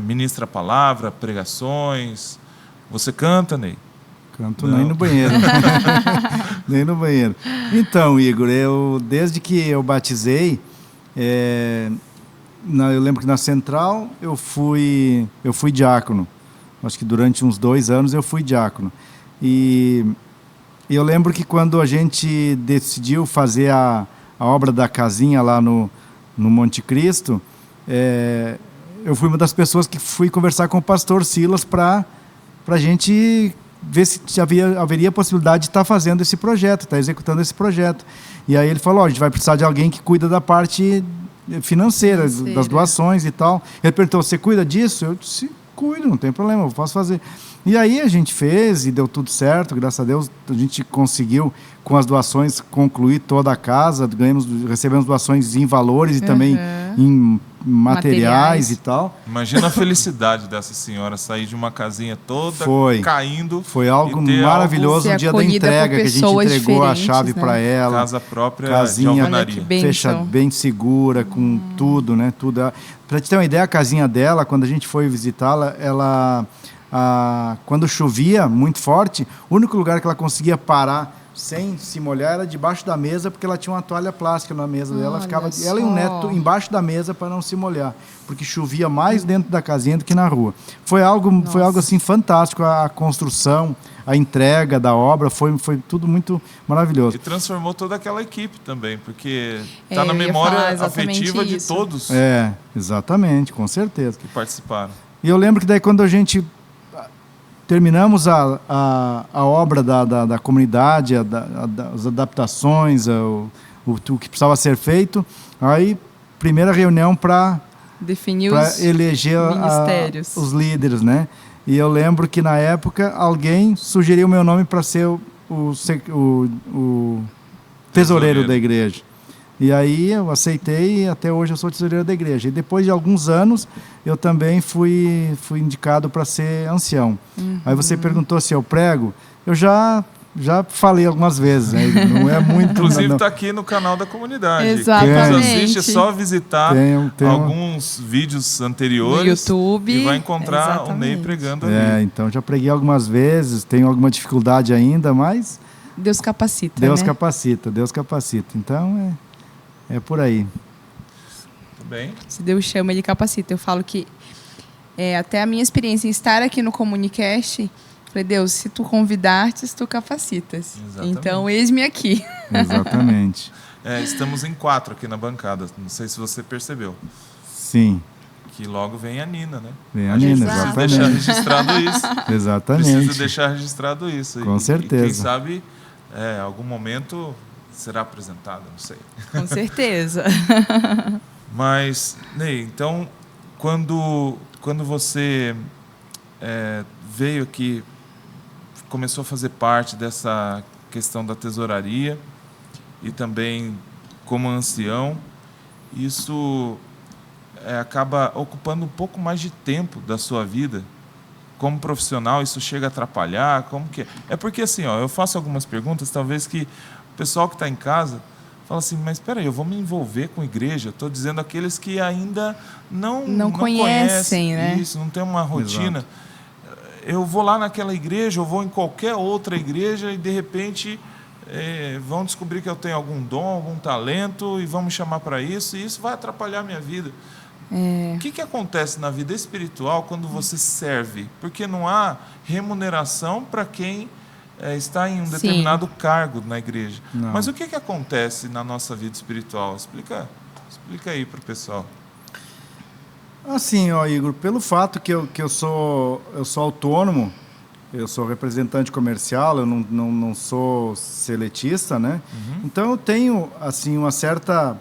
ministra a palavra, pregações, você canta, Ney? Canto nem no banheiro. Nem no banheiro. Então, Igor, desde que eu batizei, eu lembro que na central eu fui diácono. Acho que durante uns 2 anos eu fui diácono. E eu lembro que quando a gente decidiu fazer a obra da casinha lá no Monte Cristo, eu fui uma das pessoas que fui conversar com o pastor Silas para a gente ver se haveria possibilidade de estar fazendo esse projeto, estar executando esse projeto. E aí ele falou, a gente vai precisar de alguém que cuida da parte financeira, das doações e tal. Ele perguntou, você cuida disso? Eu disse, cuido, não tem problema, eu posso fazer. E aí a gente fez e deu tudo certo, graças a Deus a gente conseguiu com as doações concluir toda a casa, recebemos doações em valores e também em materiais e tal. Imagina a felicidade dessa senhora sair de uma casinha toda caindo. Foi algo maravilhoso no dia da entrega, que a gente entregou a chave para ela. Casa própria, casinha fecha bem segura, com tudo, né? Tudo. Para te ter uma ideia, a casinha dela, quando a gente foi visitá-la, quando chovia muito forte, o único lugar que ela conseguia parar sem se molhar era debaixo da mesa, porque ela tinha uma toalha plástica na mesa dela, ela e o neto embaixo da mesa para não se molhar, porque chovia mais dentro da casinha do que na rua. Foi algo assim fantástico, a construção, a entrega da obra, foi tudo muito maravilhoso. E transformou toda aquela equipe também, porque está na memória afetiva de todos. Exatamente, com certeza. Que participaram. E eu lembro que daí quando a gente terminamos a obra da comunidade, as adaptações, o que precisava ser feito. Aí, primeira reunião para definir eleger os líderes, né? E eu lembro que, na época, alguém sugeriu o meu nome para ser o tesoureiro da igreja. E aí eu aceitei e até hoje eu sou tesoureiro da igreja. E depois de alguns anos, eu também fui indicado para ser ancião. Aí você perguntou se eu prego. Eu já falei algumas vezes, né? Não é muito... Inclusive está aqui no canal da comunidade. Exatamente. Quem nos assiste é só visitar alguns vídeos anteriores no YouTube, e vai encontrar o Ney pregando ali. Então já preguei algumas vezes, tenho alguma dificuldade ainda, mas... Deus capacita, Deus capacita. Então, é por aí. Tudo bem. Se Deus chama, Ele capacita. Eu falo que até a minha experiência em estar aqui no Comunicast, falei, Deus, se tu convidaste, tu capacitas. Exatamente. Então, eis-me aqui. Exatamente. Estamos em 4 aqui na bancada. Não sei se você percebeu. Sim. Que logo vem a Nina, né? Vem a Nina, exatamente. Deixar registrado isso. Exatamente. Preciso deixar registrado isso. Com certeza. E quem sabe em algum momento será apresentada, não sei. Com certeza. Mas, Ney, então, quando você veio aqui, começou a fazer parte dessa questão da tesouraria e também como ancião, isso acaba ocupando um pouco mais de tempo da sua vida. Como profissional, isso chega a atrapalhar? Como que é? É porque, assim, eu faço algumas perguntas, talvez que o pessoal que está em casa fala assim, mas espera aí, eu vou me envolver com igreja? Estou dizendo aqueles que ainda não conhecem, né? Isso, não tem uma rotina. Exato. Eu vou lá naquela igreja, eu vou em qualquer outra igreja e, de repente, vão descobrir que eu tenho algum dom, algum talento e vão me chamar para isso, e isso vai atrapalhar a minha vida. O que acontece na vida espiritual quando você serve? Porque não há remuneração para quem está em um determinado cargo na igreja. Não. Mas o que acontece na nossa vida espiritual? Explica aí para o pessoal. Assim, Igor, pelo fato que eu sou autônomo, eu sou representante comercial, eu não sou seletista, né? Uhum. Então eu tenho assim uma certa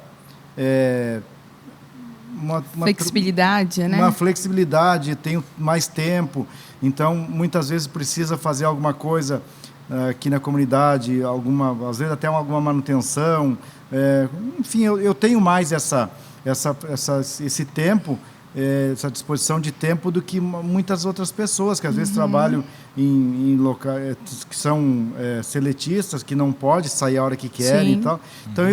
uma flexibilidade, né? Uma flexibilidade, tenho mais tempo, então muitas vezes precisa fazer alguma coisa aqui na comunidade, às vezes até alguma manutenção, enfim, eu tenho mais esse tempo, essa disposição de tempo do que muitas outras pessoas que às vezes trabalham em locais que são seletistas, que não pode sair a hora que querem. Sim. E tal. Então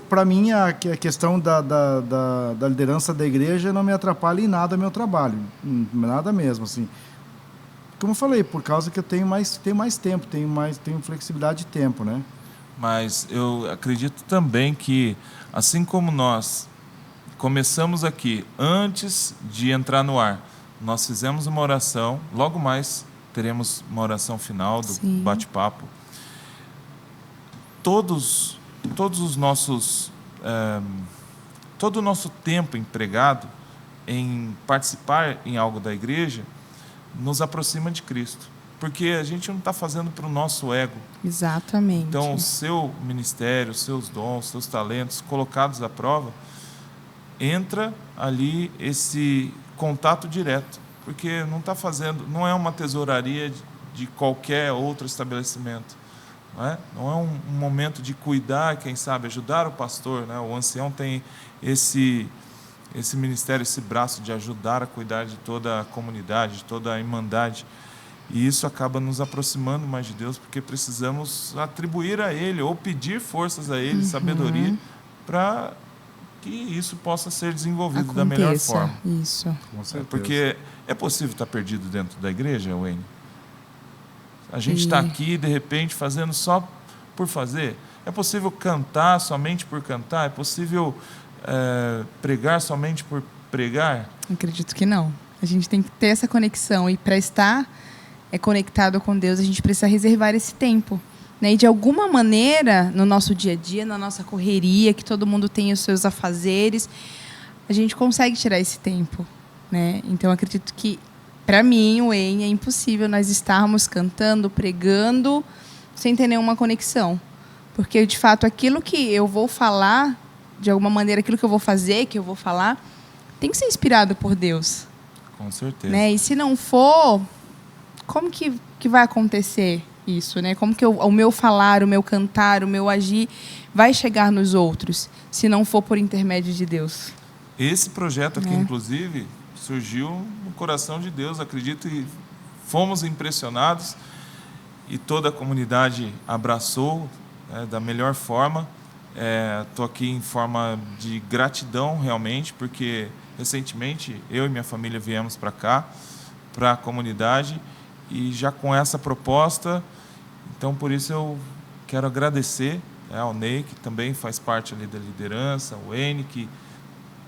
para mim a questão da liderança da igreja não me atrapalha em nada meu trabalho, nada mesmo, assim. Como eu falei, por causa que eu tenho mais tempo, tenho flexibilidade de tempo, né? Mas eu acredito também que, assim como nós começamos aqui, antes de entrar no ar, nós fizemos uma oração, logo mais teremos uma oração final do bate-papo. Todo o nosso tempo empregado em participar em algo da igreja nos aproxima de Cristo, porque a gente não está fazendo para o nosso ego. Exatamente. Então, o seu ministério, os seus dons, os seus talentos colocados à prova, entra ali esse contato direto, porque não é uma tesouraria de qualquer outro estabelecimento, não é um momento de cuidar, quem sabe ajudar o pastor, né? O ancião tem esse ministério, esse braço de ajudar a cuidar de toda a comunidade, de toda a irmandade, e isso acaba nos aproximando mais de Deus, porque precisamos atribuir a Ele ou pedir forças a Ele, sabedoria, para que isso possa ser desenvolvido da melhor forma. Isso. Com certeza. Porque é possível estar perdido dentro da igreja, Wayne? A gente está aqui, de repente, fazendo só por fazer? É possível cantar somente por cantar? É possível pregar somente por pregar? Acredito que não. A gente tem que ter essa conexão, e para estar conectado com Deus, a gente precisa reservar esse tempo. Né? E de alguma maneira, no nosso dia a dia, na nossa correria, que todo mundo tem os seus afazeres, a gente consegue tirar esse tempo. Né? Então, acredito que, para mim, o Wayne, é impossível nós estarmos cantando, pregando, sem ter nenhuma conexão. Porque, de fato, aquilo que eu vou falar, de alguma maneira, aquilo que eu vou fazer, que eu vou falar, tem que ser inspirado por Deus. Com certeza. Né? E se não for, como que vai acontecer isso? Né? Como que o meu falar, o meu cantar, o meu agir vai chegar nos outros, se não for por intermédio de Deus? Esse projeto aqui, inclusive, surgiu no coração de Deus, acredito, e fomos impressionados, e toda a comunidade abraçou da melhor forma. Estou aqui em forma de gratidão, realmente, porque recentemente eu e minha família viemos para cá, para a comunidade, e já com essa proposta. Então, por isso eu quero agradecer ao Ney, que também faz parte ali da liderança, o Wayne, que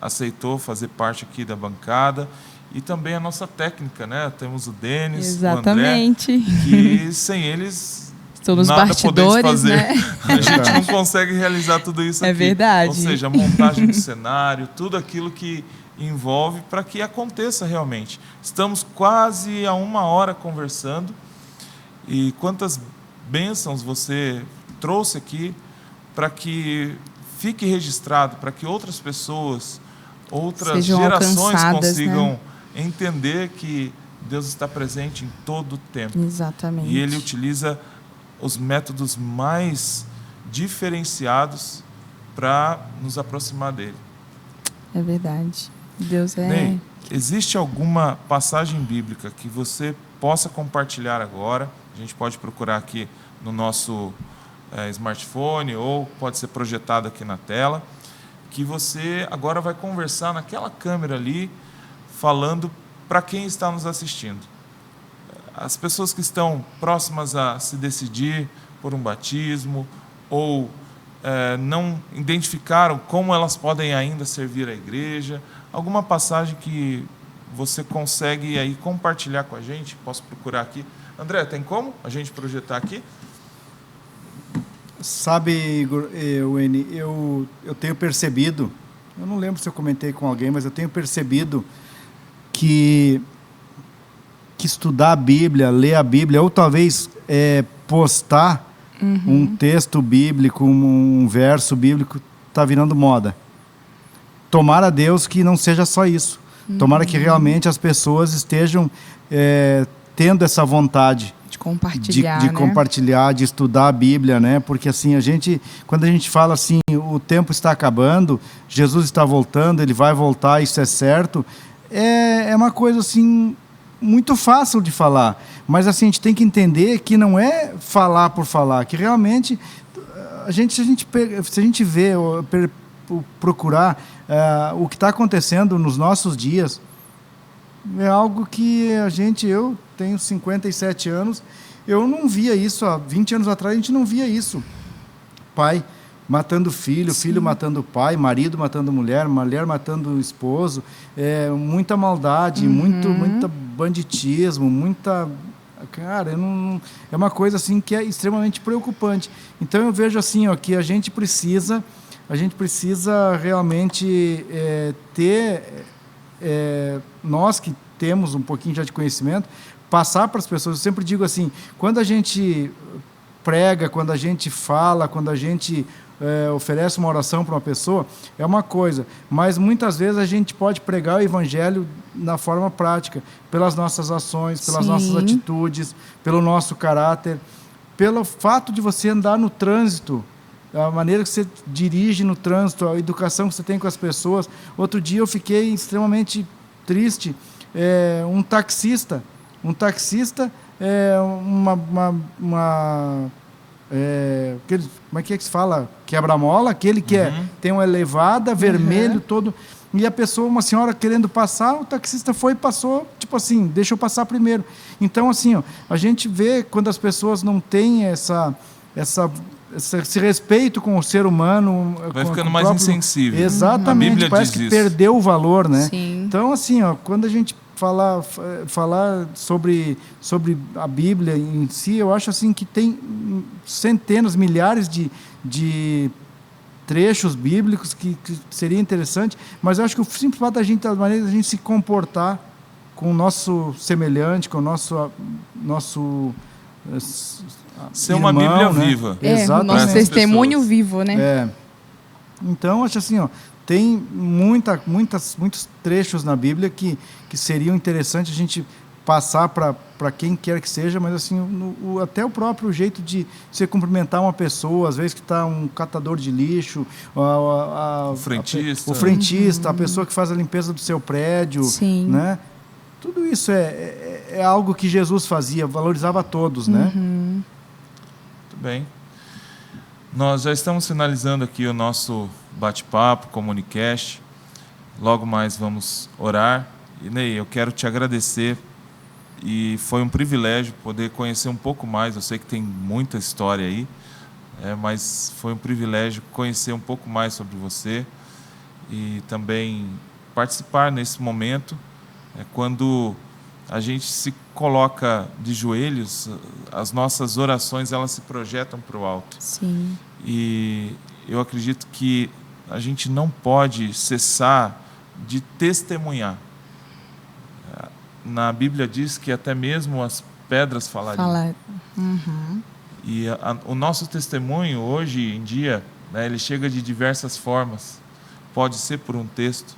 aceitou fazer parte aqui da bancada, e também a nossa técnica, né? Temos o Denis, exatamente, o André, que sem eles estão nos nada bastidores, podemos fazer. né? A gente não consegue realizar tudo isso aqui. É verdade. Ou seja, a montagem do cenário, tudo aquilo que envolve para que aconteça realmente. Estamos quase a 1 hora conversando, e quantas bênçãos você trouxe aqui para que fique registrado, para que outras pessoas, outras Sejam gerações alcançadas, consigam né? entender que Deus está presente em todo o tempo. Exatamente. E Ele utiliza os métodos mais diferenciados para nos aproximar dele. É verdade. Deus é... Ney, existe alguma passagem bíblica que você possa compartilhar agora? A gente pode procurar aqui no nosso smartphone ou pode ser projetado aqui na tela, que você agora vai conversar naquela câmera ali, falando para quem está nos assistindo. As pessoas que estão próximas a se decidir por um batismo ou não identificaram como elas podem ainda servir a igreja, alguma passagem que você consegue aí compartilhar com a gente? Posso procurar aqui. André, tem como a gente projetar aqui? Sabe, Igor, eu tenho percebido, eu não lembro se eu comentei com alguém, mas eu tenho percebido que estudar a Bíblia, ler a Bíblia, ou talvez postar um texto bíblico, um verso bíblico, está virando moda. Tomara a Deus que não seja só isso. Tomara que realmente as pessoas estejam tendo essa vontade de compartilhar, de compartilhar, de estudar a Bíblia, né? Porque assim, quando a gente fala assim, o tempo está acabando, Jesus está voltando, ele vai voltar, isso é certo, é uma coisa assim muito fácil de falar, mas assim, a gente tem que entender que não é falar por falar, que realmente se a gente vê, procurar o que está acontecendo nos nossos dias, é algo que eu tenho 57 anos, eu não via isso há 20 anos atrás, a gente não via isso. Pai matando filho, Sim. filho matando pai, marido matando mulher, mulher matando esposo, muita maldade, muita banditismo, muita... Cara, é uma coisa assim que é extremamente preocupante. Então eu vejo assim, ó, que a gente precisa realmente ter... nós que temos um pouquinho já de conhecimento, passar para as pessoas. Eu sempre digo assim, quando a gente prega, quando a gente fala, quando a gente oferece uma oração para uma pessoa, é uma coisa, mas muitas vezes a gente pode pregar o evangelho na forma prática, pelas nossas ações, pelas Sim. nossas atitudes, pelo nosso caráter, pelo fato de você andar no trânsito, a maneira que você dirige no trânsito, a educação que você tem com as pessoas. Outro dia eu fiquei extremamente triste, um taxista, como é que se fala? Quebra-mola, aquele que tem uma elevada, vermelho, todo, e a pessoa, uma senhora querendo passar, o taxista foi e passou, tipo assim, deixa eu passar primeiro. Então, assim, ó, a gente vê quando as pessoas não têm esse respeito com o ser humano, vai ficando mais insensível. Exatamente, A Bíblia parece diz que isso. perdeu o valor, né? Sim. Então, assim, ó, quando a gente falar sobre a Bíblia em si, eu acho assim que tem centenas, milhares de trechos bíblicos que seria interessante, mas eu acho que o simples fato da maneira da gente se comportar com o nosso semelhante, com o nosso ser irmão, uma Bíblia né? viva. O Exatamente. nosso testemunho pessoas. vivo, né? Então, acho assim, ó, tem muitos trechos na Bíblia que seriam interessantes a gente passar para quem quer que seja, mas assim, até o próprio jeito de você cumprimentar uma pessoa, às vezes que está um catador de lixo, O frentista. a pessoa que faz a limpeza do seu prédio, Sim. né? Tudo isso é algo que Jesus fazia, valorizava a todos, né? Muito bem. Nós já estamos finalizando aqui o nosso bate-papo, Comunicast. Logo mais vamos orar. E Ney, eu quero te agradecer. E foi um privilégio poder conhecer um pouco mais. Eu sei que tem muita história aí, mas foi um privilégio conhecer um pouco mais sobre você e também participar nesse momento. Quando a gente se coloca de joelhos, as nossas orações elas se projetam para o alto. Sim. E eu acredito que a gente não pode cessar de testemunhar. Na Bíblia diz que até mesmo as pedras falariam. E o nosso testemunho, hoje em dia, né, ele chega de diversas formas. Pode ser por um texto,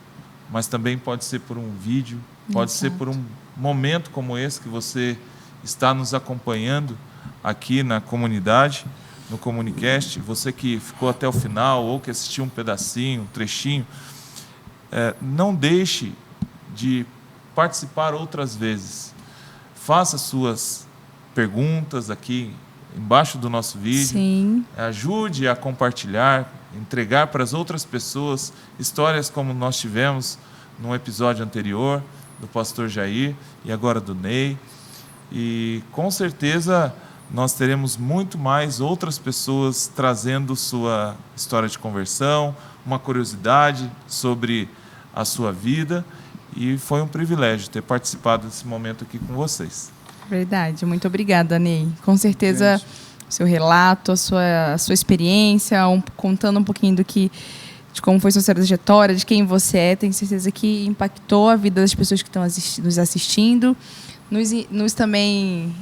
mas também pode ser por um vídeo, pode ser por um momento como esse que você está nos acompanhando aqui na comunidade, no Comunicast. Você que ficou até o final ou que assistiu um pedacinho, um trechinho, não deixe de participar outras vezes. Faça suas perguntas aqui embaixo do nosso vídeo. Sim. Ajude a compartilhar, entregar para as outras pessoas histórias como nós tivemos num episódio anterior, do pastor Jair e agora do Ney. E com certeza nós teremos muito mais outras pessoas trazendo sua história de conversão, uma curiosidade sobre a sua vida. E foi um privilégio ter participado desse momento aqui com vocês. Verdade. Muito obrigada, Ney. Com certeza, o seu relato, a sua experiência, contando um pouquinho de como foi sua trajetória, de quem você é, tenho certeza que impactou a vida das pessoas que estão nos assistindo. Nos também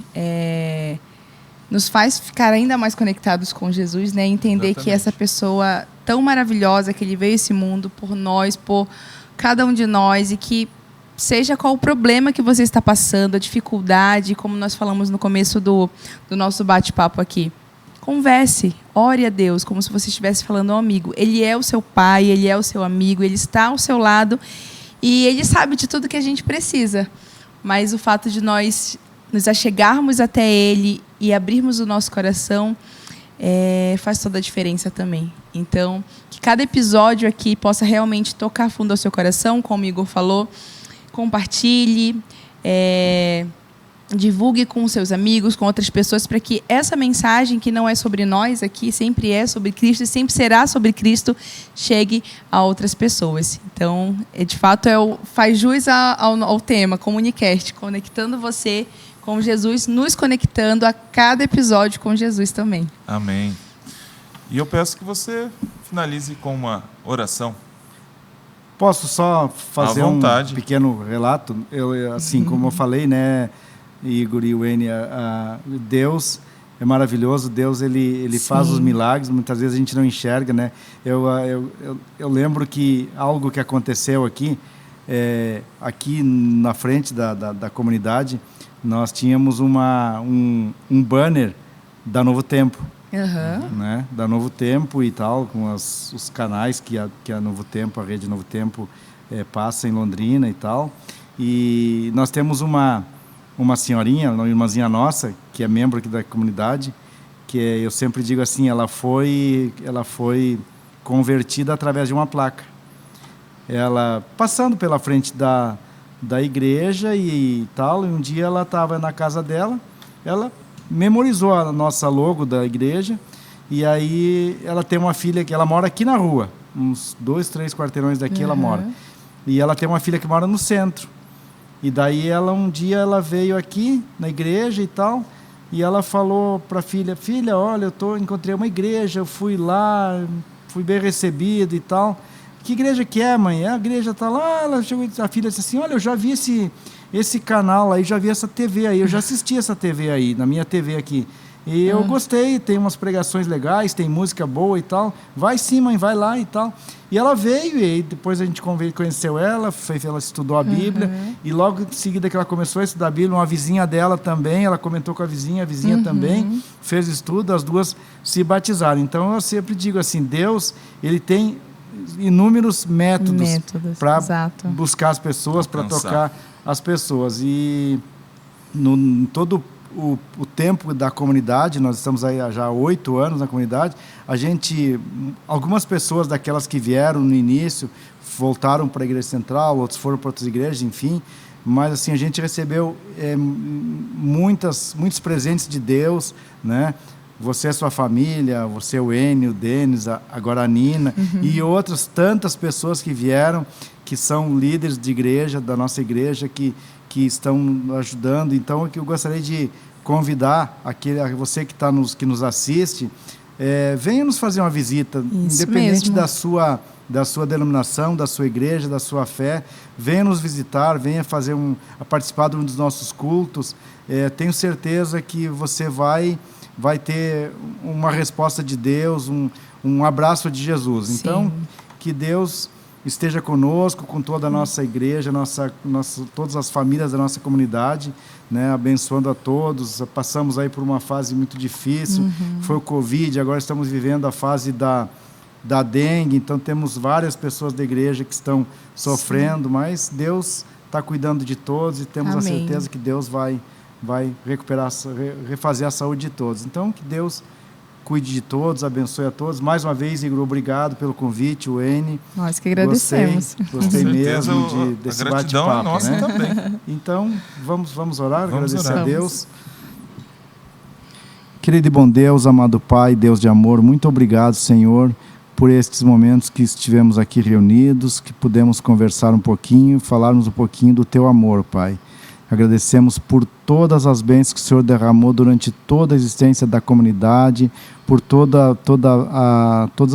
nos faz ficar ainda mais conectados com Jesus, né? Entender Exatamente. que essa pessoa tão maravilhosa, que ele veio a esse mundo por nós, por cada um de nós, e que seja qual o problema que você está passando, a dificuldade, como nós falamos no começo do nosso bate-papo aqui. Converse, ore a Deus, como se você estivesse falando ao amigo. Ele é o seu pai, ele é o seu amigo, ele está ao seu lado e ele sabe de tudo que a gente precisa. Mas o fato de nós nos achegarmos até ele e abrirmos o nosso coração faz toda a diferença também. Então, que cada episódio aqui possa realmente tocar fundo ao seu coração, como o Igor falou. Compartilhe, divulgue com seus amigos, com outras pessoas, para que essa mensagem, que não é sobre nós aqui, sempre é sobre Cristo e sempre será sobre Cristo, chegue a outras pessoas. Então, de fato, faz jus ao tema Comunicast, conectando você com Jesus, nos conectando a cada episódio com Jesus também. Amém. E eu peço que você finalize com uma oração. Posso só fazer um pequeno relato? Assim, como eu falei, né, Igor e Wayne, Deus é maravilhoso. Deus ele faz os milagres. Muitas vezes a gente não enxerga, né? Eu lembro que algo que aconteceu aqui, aqui na frente da comunidade, nós tínhamos um banner da Novo Tempo. Uhum. Né? Da Novo Tempo e tal, com os canais que a Novo Tempo, a rede Novo Tempo passa em Londrina e tal. E nós temos uma senhorinha, uma irmãzinha nossa, que é membro aqui da comunidade, que eu sempre digo assim, ela foi convertida através de uma placa. Ela passando pela frente da igreja e tal, e um dia ela estava na casa dela, ela memorizou a nossa logo da igreja, e aí ela tem uma filha que ela mora aqui na rua, uns 2, 3 quarteirões daqui. Ela mora. E ela tem uma filha que mora no centro. E daí um dia ela veio aqui na igreja e tal, e ela falou para a filha, olha, encontrei uma igreja, eu fui lá, fui bem recebido e tal. Que igreja que é, mãe? A igreja está lá. Ela chegou, a filha disse assim, olha, eu já vi esse canal aí, já vi essa TV aí, eu já assisti essa TV aí, na minha TV aqui. E eu gostei, tem umas pregações legais, tem música boa e tal. Vai sim, mãe, vai lá e tal. E ela veio, e depois a gente conheceu ela estudou a Bíblia, e logo em seguida que ela começou a estudar a Bíblia, uma vizinha dela também, ela comentou com a vizinha também fez estudo, as duas se batizaram. Então eu sempre digo assim, Deus, ele tem inúmeros métodos para buscar as pessoas, para tocar as pessoas. E no todo o tempo da comunidade, nós estamos aí já há 8 anos na comunidade, algumas pessoas daquelas que vieram no início voltaram para a igreja central, outros foram para outras igrejas, enfim, mas assim, a gente recebeu muitos presentes de Deus, né? Você e sua família, você, o Enio, o Denis, agora a Nina, e outras tantas pessoas que vieram, que são líderes de igreja, da nossa igreja, que estão ajudando. Então, eu gostaria de convidar você que nos assiste, venha nos fazer uma visita, Isso independente mesmo. da sua denominação, da sua igreja, da sua fé. Venha nos visitar, venha participar de um dos nossos cultos. Tenho certeza que você vai vai ter uma resposta de Deus, um abraço de Jesus. Sim. Então, que Deus esteja conosco, com toda a nossa igreja, todas as famílias da nossa comunidade, né, abençoando a todos. Passamos aí por uma fase muito difícil, foi o Covid, agora estamos vivendo a fase da dengue, então temos várias pessoas da igreja que estão sofrendo, mas Deus está cuidando de todos e temos a certeza que Deus vai recuperar, refazer a saúde de todos. Então, que Deus cuide de todos, abençoe a todos. Mais uma vez, Igor, obrigado pelo convite, o N. Nós que agradecemos. Gostei mesmo desse bate-papo. Nossa, né? também. Então, vamos orar, Vamos agradecer orar. a Deus. Querido e bom Deus, amado Pai, Deus de amor, muito obrigado, Senhor, por estes momentos que estivemos aqui reunidos, que pudemos conversar um pouquinho, falarmos um pouquinho do Teu amor, Pai. Agradecemos por todas as bênçãos que o Senhor derramou durante toda a existência da comunidade, por todas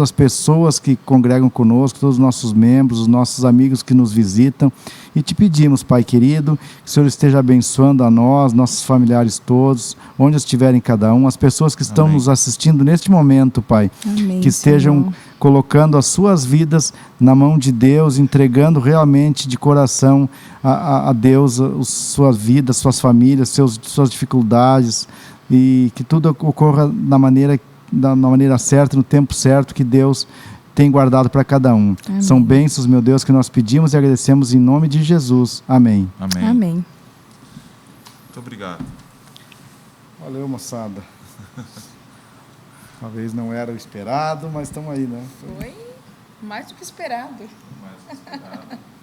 as pessoas que congregam conosco, todos os nossos membros, os nossos amigos que nos visitam. E te pedimos, Pai querido, que o Senhor esteja abençoando a nós, nossos familiares todos, onde estiverem cada um, as pessoas que estão nos assistindo neste momento, Pai, Amém, que estejam Senhor, colocando as suas vidas na mão de Deus, entregando realmente de coração a Deus sua vida, suas famílias, suas dificuldades, e que tudo ocorra da maneira certa, no tempo certo que Deus tem guardado para cada um. Amém. São bênçãos, meu Deus, que nós pedimos e agradecemos em nome de Jesus. Amém. Amém. Amém. Muito obrigado. Valeu, moçada. Talvez não era o esperado, mas estamos aí, né? Foi mais do que esperado. Mais do que esperado.